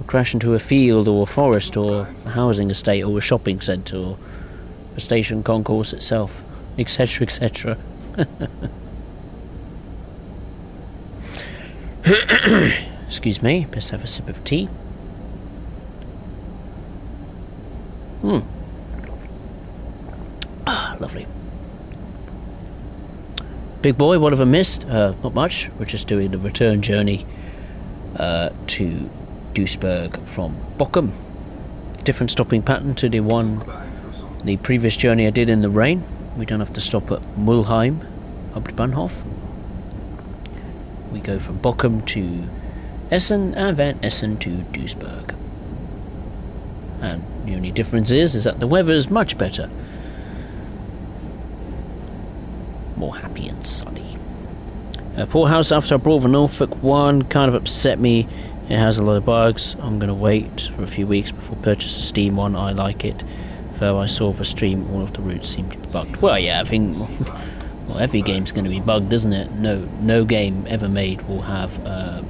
Or crash into a field or a forest or a housing estate or a shopping centre or a station concourse itself, etc., etc. Excuse me, best have a sip of tea. Ah, lovely. Big boy, what have I missed? Not much. We're just doing the return journey to Duisburg from Bochum. Different stopping pattern to the previous journey I did in the Rhein. We don't have to stop at Mulheim, Hauptbahnhof. We go from Bochum to Essen and then Essen to Duisburg. And the only difference is that the weather is much better. More happy and sunny. Poor house after I brought the Norfolk one kind of upset me. It has a lot of bugs. I'm going to wait for a few weeks before purchase the Steam one. I like it. Though I saw the stream, all of the routes seem to be bugged. Well, yeah, I think well, every game's going to be bugged, isn't it? No game ever made will have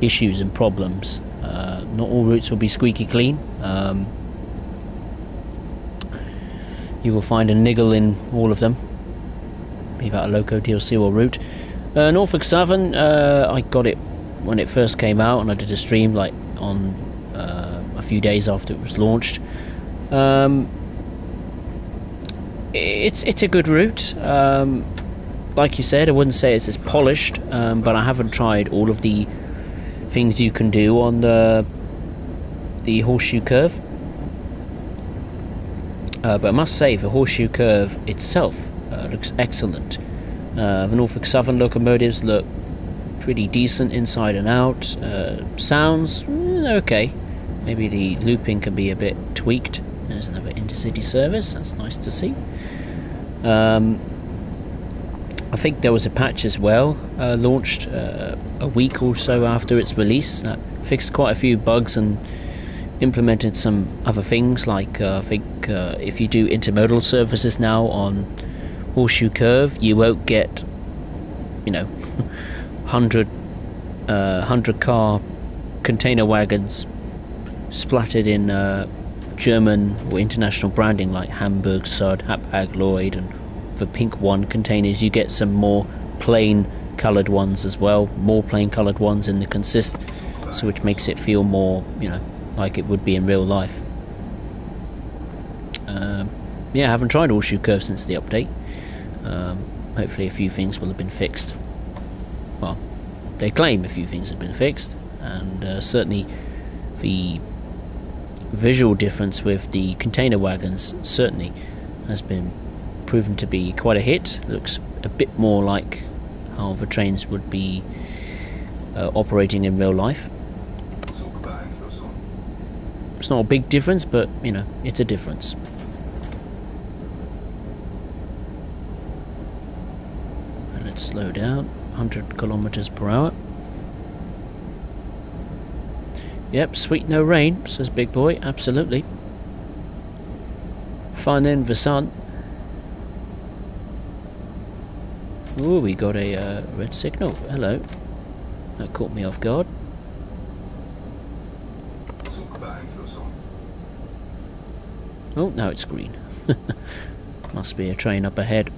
issues and problems. Not all routes will be squeaky clean. You will find a niggle in all of them, be that a loco, DLC or route. Norfolk Southern, I got it when it first came out, and I did a stream like on a few days after it was launched. It's a good route. Like you said, I wouldn't say it's as polished, but I haven't tried all of the things you can do on the horseshoe curve. But I must say, the horseshoe curve itself looks excellent. The Norfolk Southern locomotives look pretty decent inside and out. Sounds okay. Maybe the looping can be a bit tweaked. There's another intercity service. That's nice to see. I think there was a patch as well launched a week or so after its release that fixed quite a few bugs and implemented some other things, like I think if you do intermodal services now on Horseshoe Curve, you won't get 100 car container wagons splattered in German or international branding like Hamburg Sud, Hapag Lloyd, and the pink one containers. You get some more plain coloured ones as well, more plain coloured ones in the consist, so which makes it feel more like it would be in real life. Yeah, I haven't tried Horseshoe Curve since the update. Hopefully a few things will have been fixed. Well, they claim a few things have been fixed, and certainly the visual difference with the container wagons certainly has been proven to be quite a hit. It looks a bit more like how the trains would be operating in real life. It's not a big difference, but it's a difference. And let's slow down. 100 kilometers per hour. Yep, sweet no rain, says Big Boy. Absolutely. Fun in the sun. Oh, we got a red signal. Hello. That caught me off guard. Oh, now it's green. Must be a train up ahead.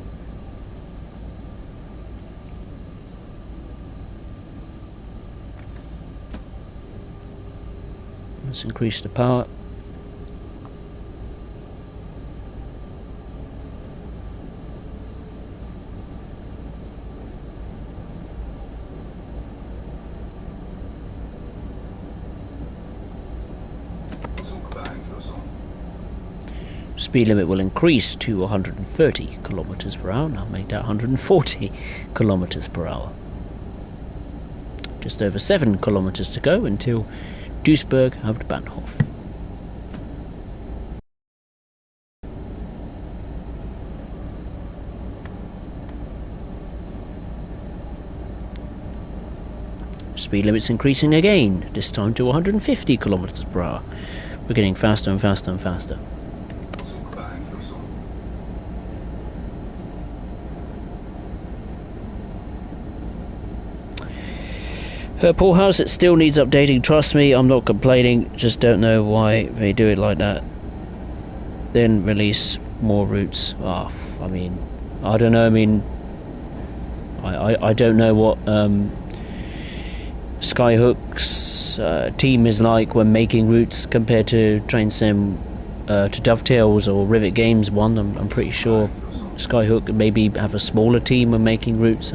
Let's increase the power. Speed limit will increase to 130 kilometers per hour. Now make that 140 kilometers per hour. Just over 7 kilometers to go until Duisburg Hauptbahnhof. Speed limit's increasing again, this time to 150 kilometers per hour. We're getting faster and faster and faster. Poor house, it still needs updating, trust me, I'm not complaining, just don't know why they do it like that. Then release more routes. I mean, I don't know, I don't know what Skyhook's team is like when making routes compared to Train Sim, to Dovetails or Rivet Games one. I'm pretty sure Skyhook maybe have a smaller team when making routes.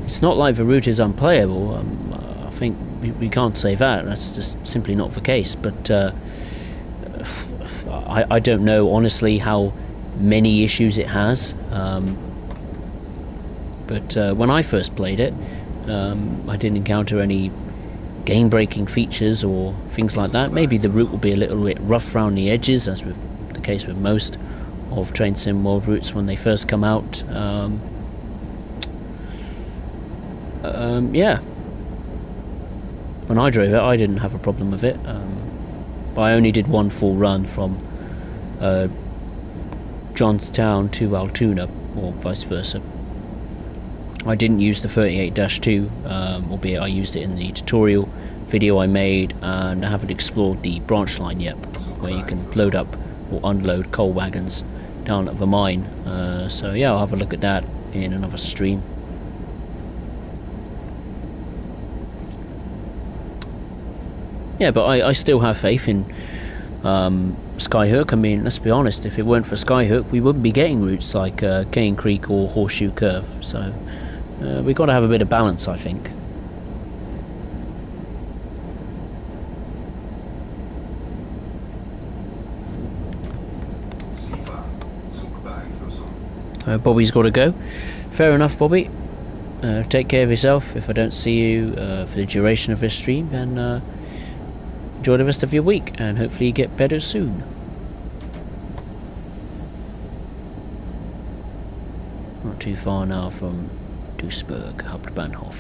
It's not like the route is unplayable. I think we can't say that. That's just simply not the case. But I don't know honestly how many issues it has. But when I first played it, I didn't encounter any game-breaking features or things like that. Maybe the route will be a little bit rough around the edges, as with the case with most of Train Sim World routes when they first come out. Yeah, when I drove it I didn't have a problem with it, but I only did one full run from Johnstown to Altoona, or vice versa. I didn't use the 38-2, albeit I used it in the tutorial video I made, and I haven't explored the branch line yet, where you can load up or unload coal wagons down at the mine. So yeah, I'll have a look at that in another stream. Yeah, but I still have faith in Skyhook. I mean, let's be honest, if it weren't for Skyhook we wouldn't be getting routes like Cane Creek or Horseshoe Curve, so we've got to have a bit of balance, I think. Bobby's got to go. Fair enough, Bobby. Take care of yourself if I don't see you for the duration of this stream, and enjoy the rest of your week, and hopefully you get better soon. Not too far now from Duisburg, Hauptbahnhof.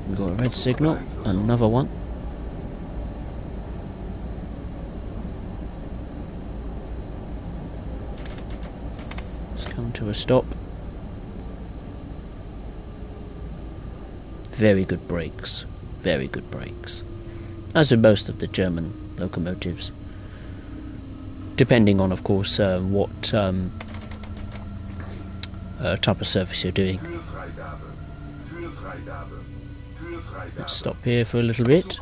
We've got a red signal, another one. Let's come to a stop. Very good brakes, very good brakes. As with most of the German locomotives. Depending on, of course, what type of service you're doing. Let's stop here for a little bit.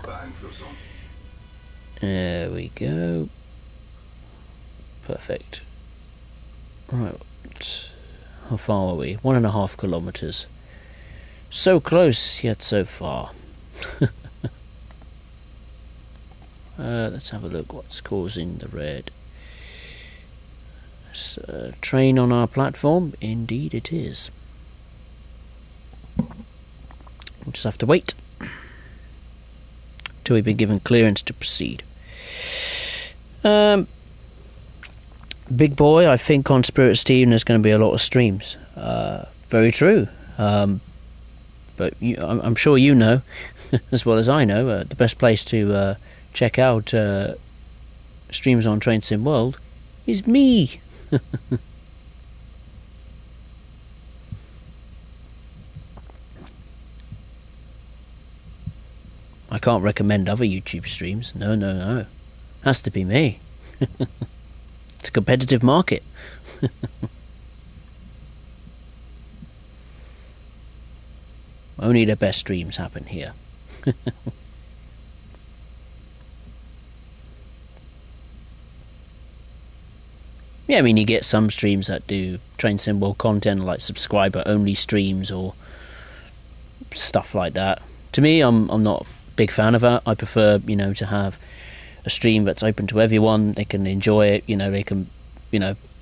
There we go. Perfect. Right. How far are we? 1.5 kilometers. So close, yet so far. Let's have a look what's causing the red. It's a train on our platform. Indeed it is. We'll just have to wait till we've been given clearance to proceed. Big boy, I think on Spirit Steam there's going to be a lot of streams. Very true. But I'm sure you know, as well as I know, the best place to check out streams on Train Sim World is me. I can't recommend other YouTube streams. No. Has to be me. It's a competitive market. Only the best streams happen here. Yeah, I mean, you get some streams that do Train Sim World content, like subscriber-only streams or stuff like that. To me, I'm not a big fan of that. I prefer, to have a stream that's open to everyone. They can enjoy it. They can,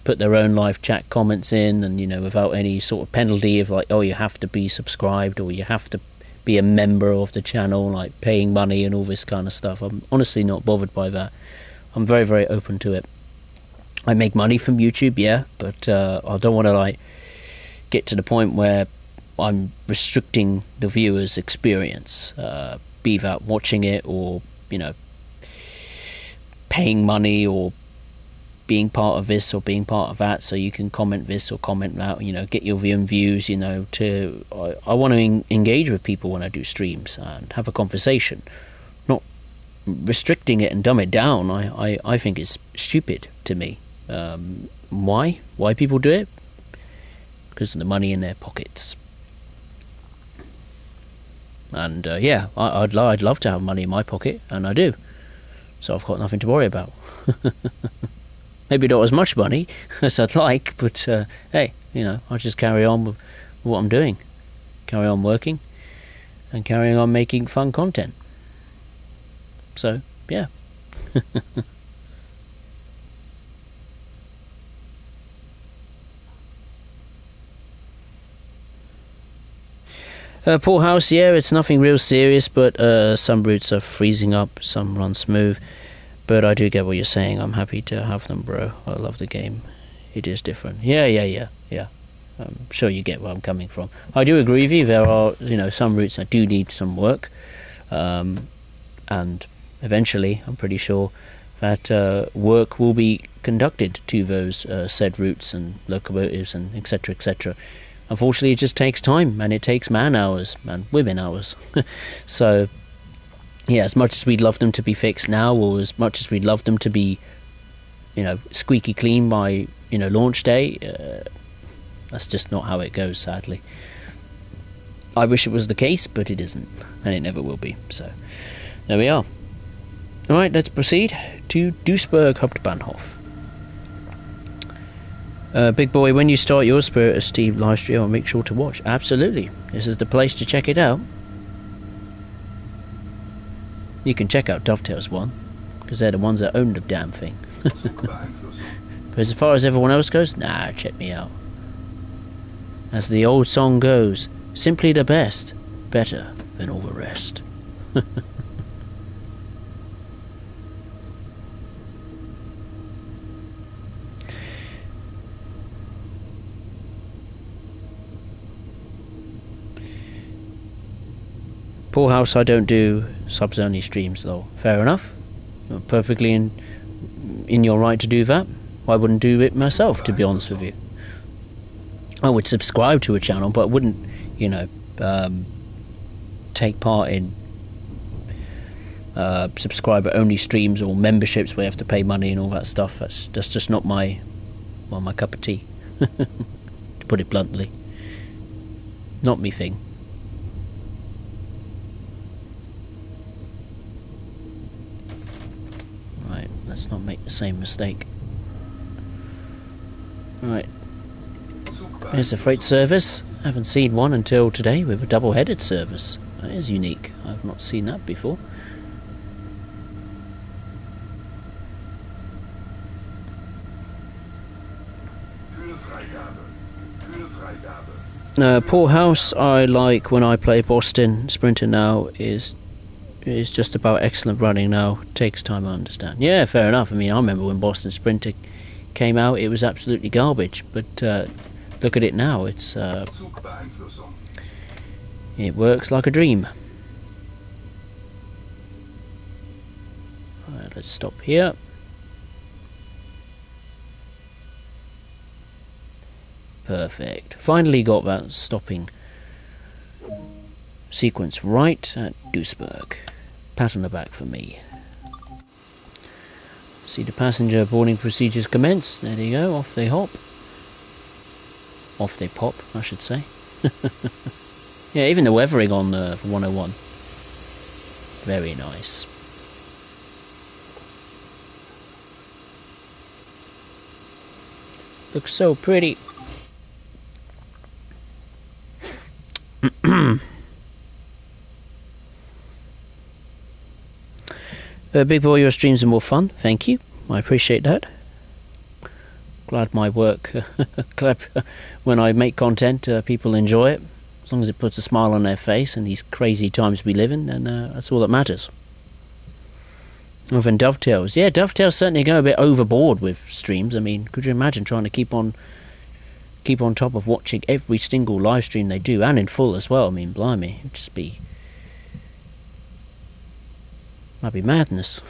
put their own live chat comments in, and without any sort of penalty of like, oh, you have to be subscribed or you have to be a member of the channel, like paying money and all this kind of stuff. I'm honestly not bothered by that. I'm very, very open to it. I make money from YouTube, yeah, but I don't want to get to the point where I'm restricting the viewer's experience, be that watching it or paying money or being part of this or being part of that, so you can comment this or comment that, get your views. I want to engage with people when I do streams and have a conversation, not restricting it and dumb it down. I think it's stupid to me. Why people do it? Because of the money in their pockets. And I'd love to have money in my pocket, and I do, so I've got nothing to worry about. Maybe not as much money as I'd like, but hey, I'll just carry on with what I'm doing, carry on working and carrying on making fun content. So yeah. Poor house, yeah, it's nothing real serious, but some routes are freezing up, some run smooth. But I do get what you're saying. I'm happy to have them, bro. I love the game. It is different. Yeah. I'm sure you get where I'm coming from. I do agree with you. There are, some routes that do need some work. And eventually, I'm pretty sure that work will be conducted to those said routes and locomotives and etc., etc. Unfortunately, it just takes time, and it takes man hours and women hours. So, yeah, as much as we'd love them to be fixed now, or as much as we'd love them to be, squeaky clean by, launch day, that's just not how it goes, sadly. I wish it was the case, but it isn't, and it never will be. So, there we are. All right, let's proceed to Duisburg Hauptbahnhof. Big boy, when you start your Spirit of Steve live stream, I'll make sure to watch. Absolutely. This is the place to check it out. You can check out Dovetail's one, because they're the ones that own the damn thing. Zugbeeinflussung. But as far as everyone else goes, nah, check me out. As the old song goes, simply the best, better than all the rest. Poor House, I don't do subs only streams though. Fair enough. You're perfectly in your right to do that. I wouldn't do it myself, to be honest with you. I would subscribe to a channel, but I wouldn't, you know, take part in subscriber only streams or memberships where you have to pay money and all that stuff. That's just not my cup of tea. To put it bluntly. Not me thing. Right, let's not make the same mistake. Right. There's a freight service. I haven't seen one until today with a double-headed service. That is unique. I've not seen that before. Poor House, I like when I play Boston. Sprinter now is just about excellent running now. Takes time, I understand. Yeah, fair enough. I mean, I remember when Boston Sprinter came out, it was absolutely garbage. But look at it now. It works like a dream. Alright, let's stop here. Perfect. Finally got that stopping sequence right at Duisburg. Pat on the back for me. See the passenger boarding procedures commence. There they go. Off they hop. Off they pop, I should say. Yeah, even the weathering on 101. Very nice. Looks so pretty. Big boy, your streams are more fun. Thank you. I appreciate that. Glad my work, glad when I make content, people enjoy it. As long as it puts a smile on their face in these crazy times we live in, then that's all that matters. Other than Dovetails. Yeah, Dovetails certainly go a bit overboard with streams. I mean, could you imagine trying to keep on top of watching every single live stream they do, and in full as well? I mean, blimey, it'd just be... might be madness.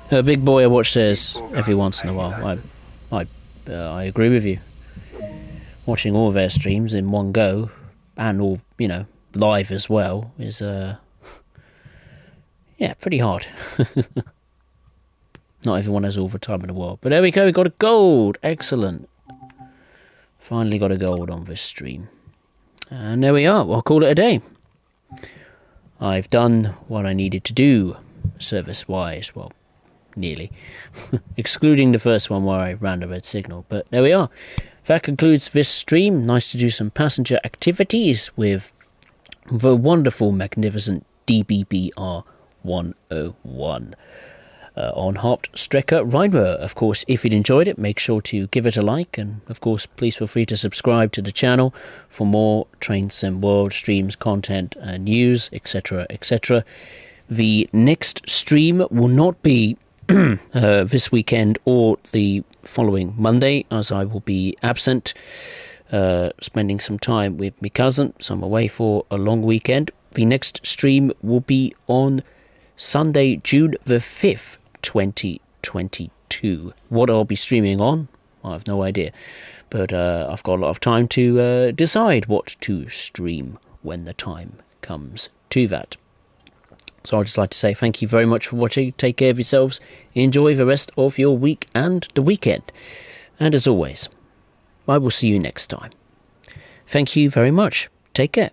Big boy, I watch theirs every once in a while. I agree with you. Watching all their streams in one go, and all, you know, live as well, is yeah, pretty hard. Not everyone has all the time in the world. But there we go, we got a gold. Excellent. Finally got a gold on this stream. And there we are. I'll call it a day. I've done what I needed to do, service-wise. Well, nearly. Excluding the first one where I ran the red signal. But there we are. That concludes this stream. Nice to do some passenger activities with the wonderful, magnificent DBBR 101. On Hauptstrecke Rhein. Of course, if you'd enjoyed it, make sure to give it a like, and of course, please feel free to subscribe to the channel for more Train Sim World streams, content, news, etc., etc. The next stream will not be this weekend or the following Monday, as I will be absent, spending some time with my cousin, so I'm away for a long weekend. The next stream will be on Sunday, June the 5th, 2022. What I'll be streaming on, I have no idea. But I've got a lot of time to decide what to stream when the time comes to that. So I'd just like to say thank you very much for watching. Take care of yourselves. Enjoy the rest of your week and the weekend. And as always, I will see you next time. Thank you very much. Take care.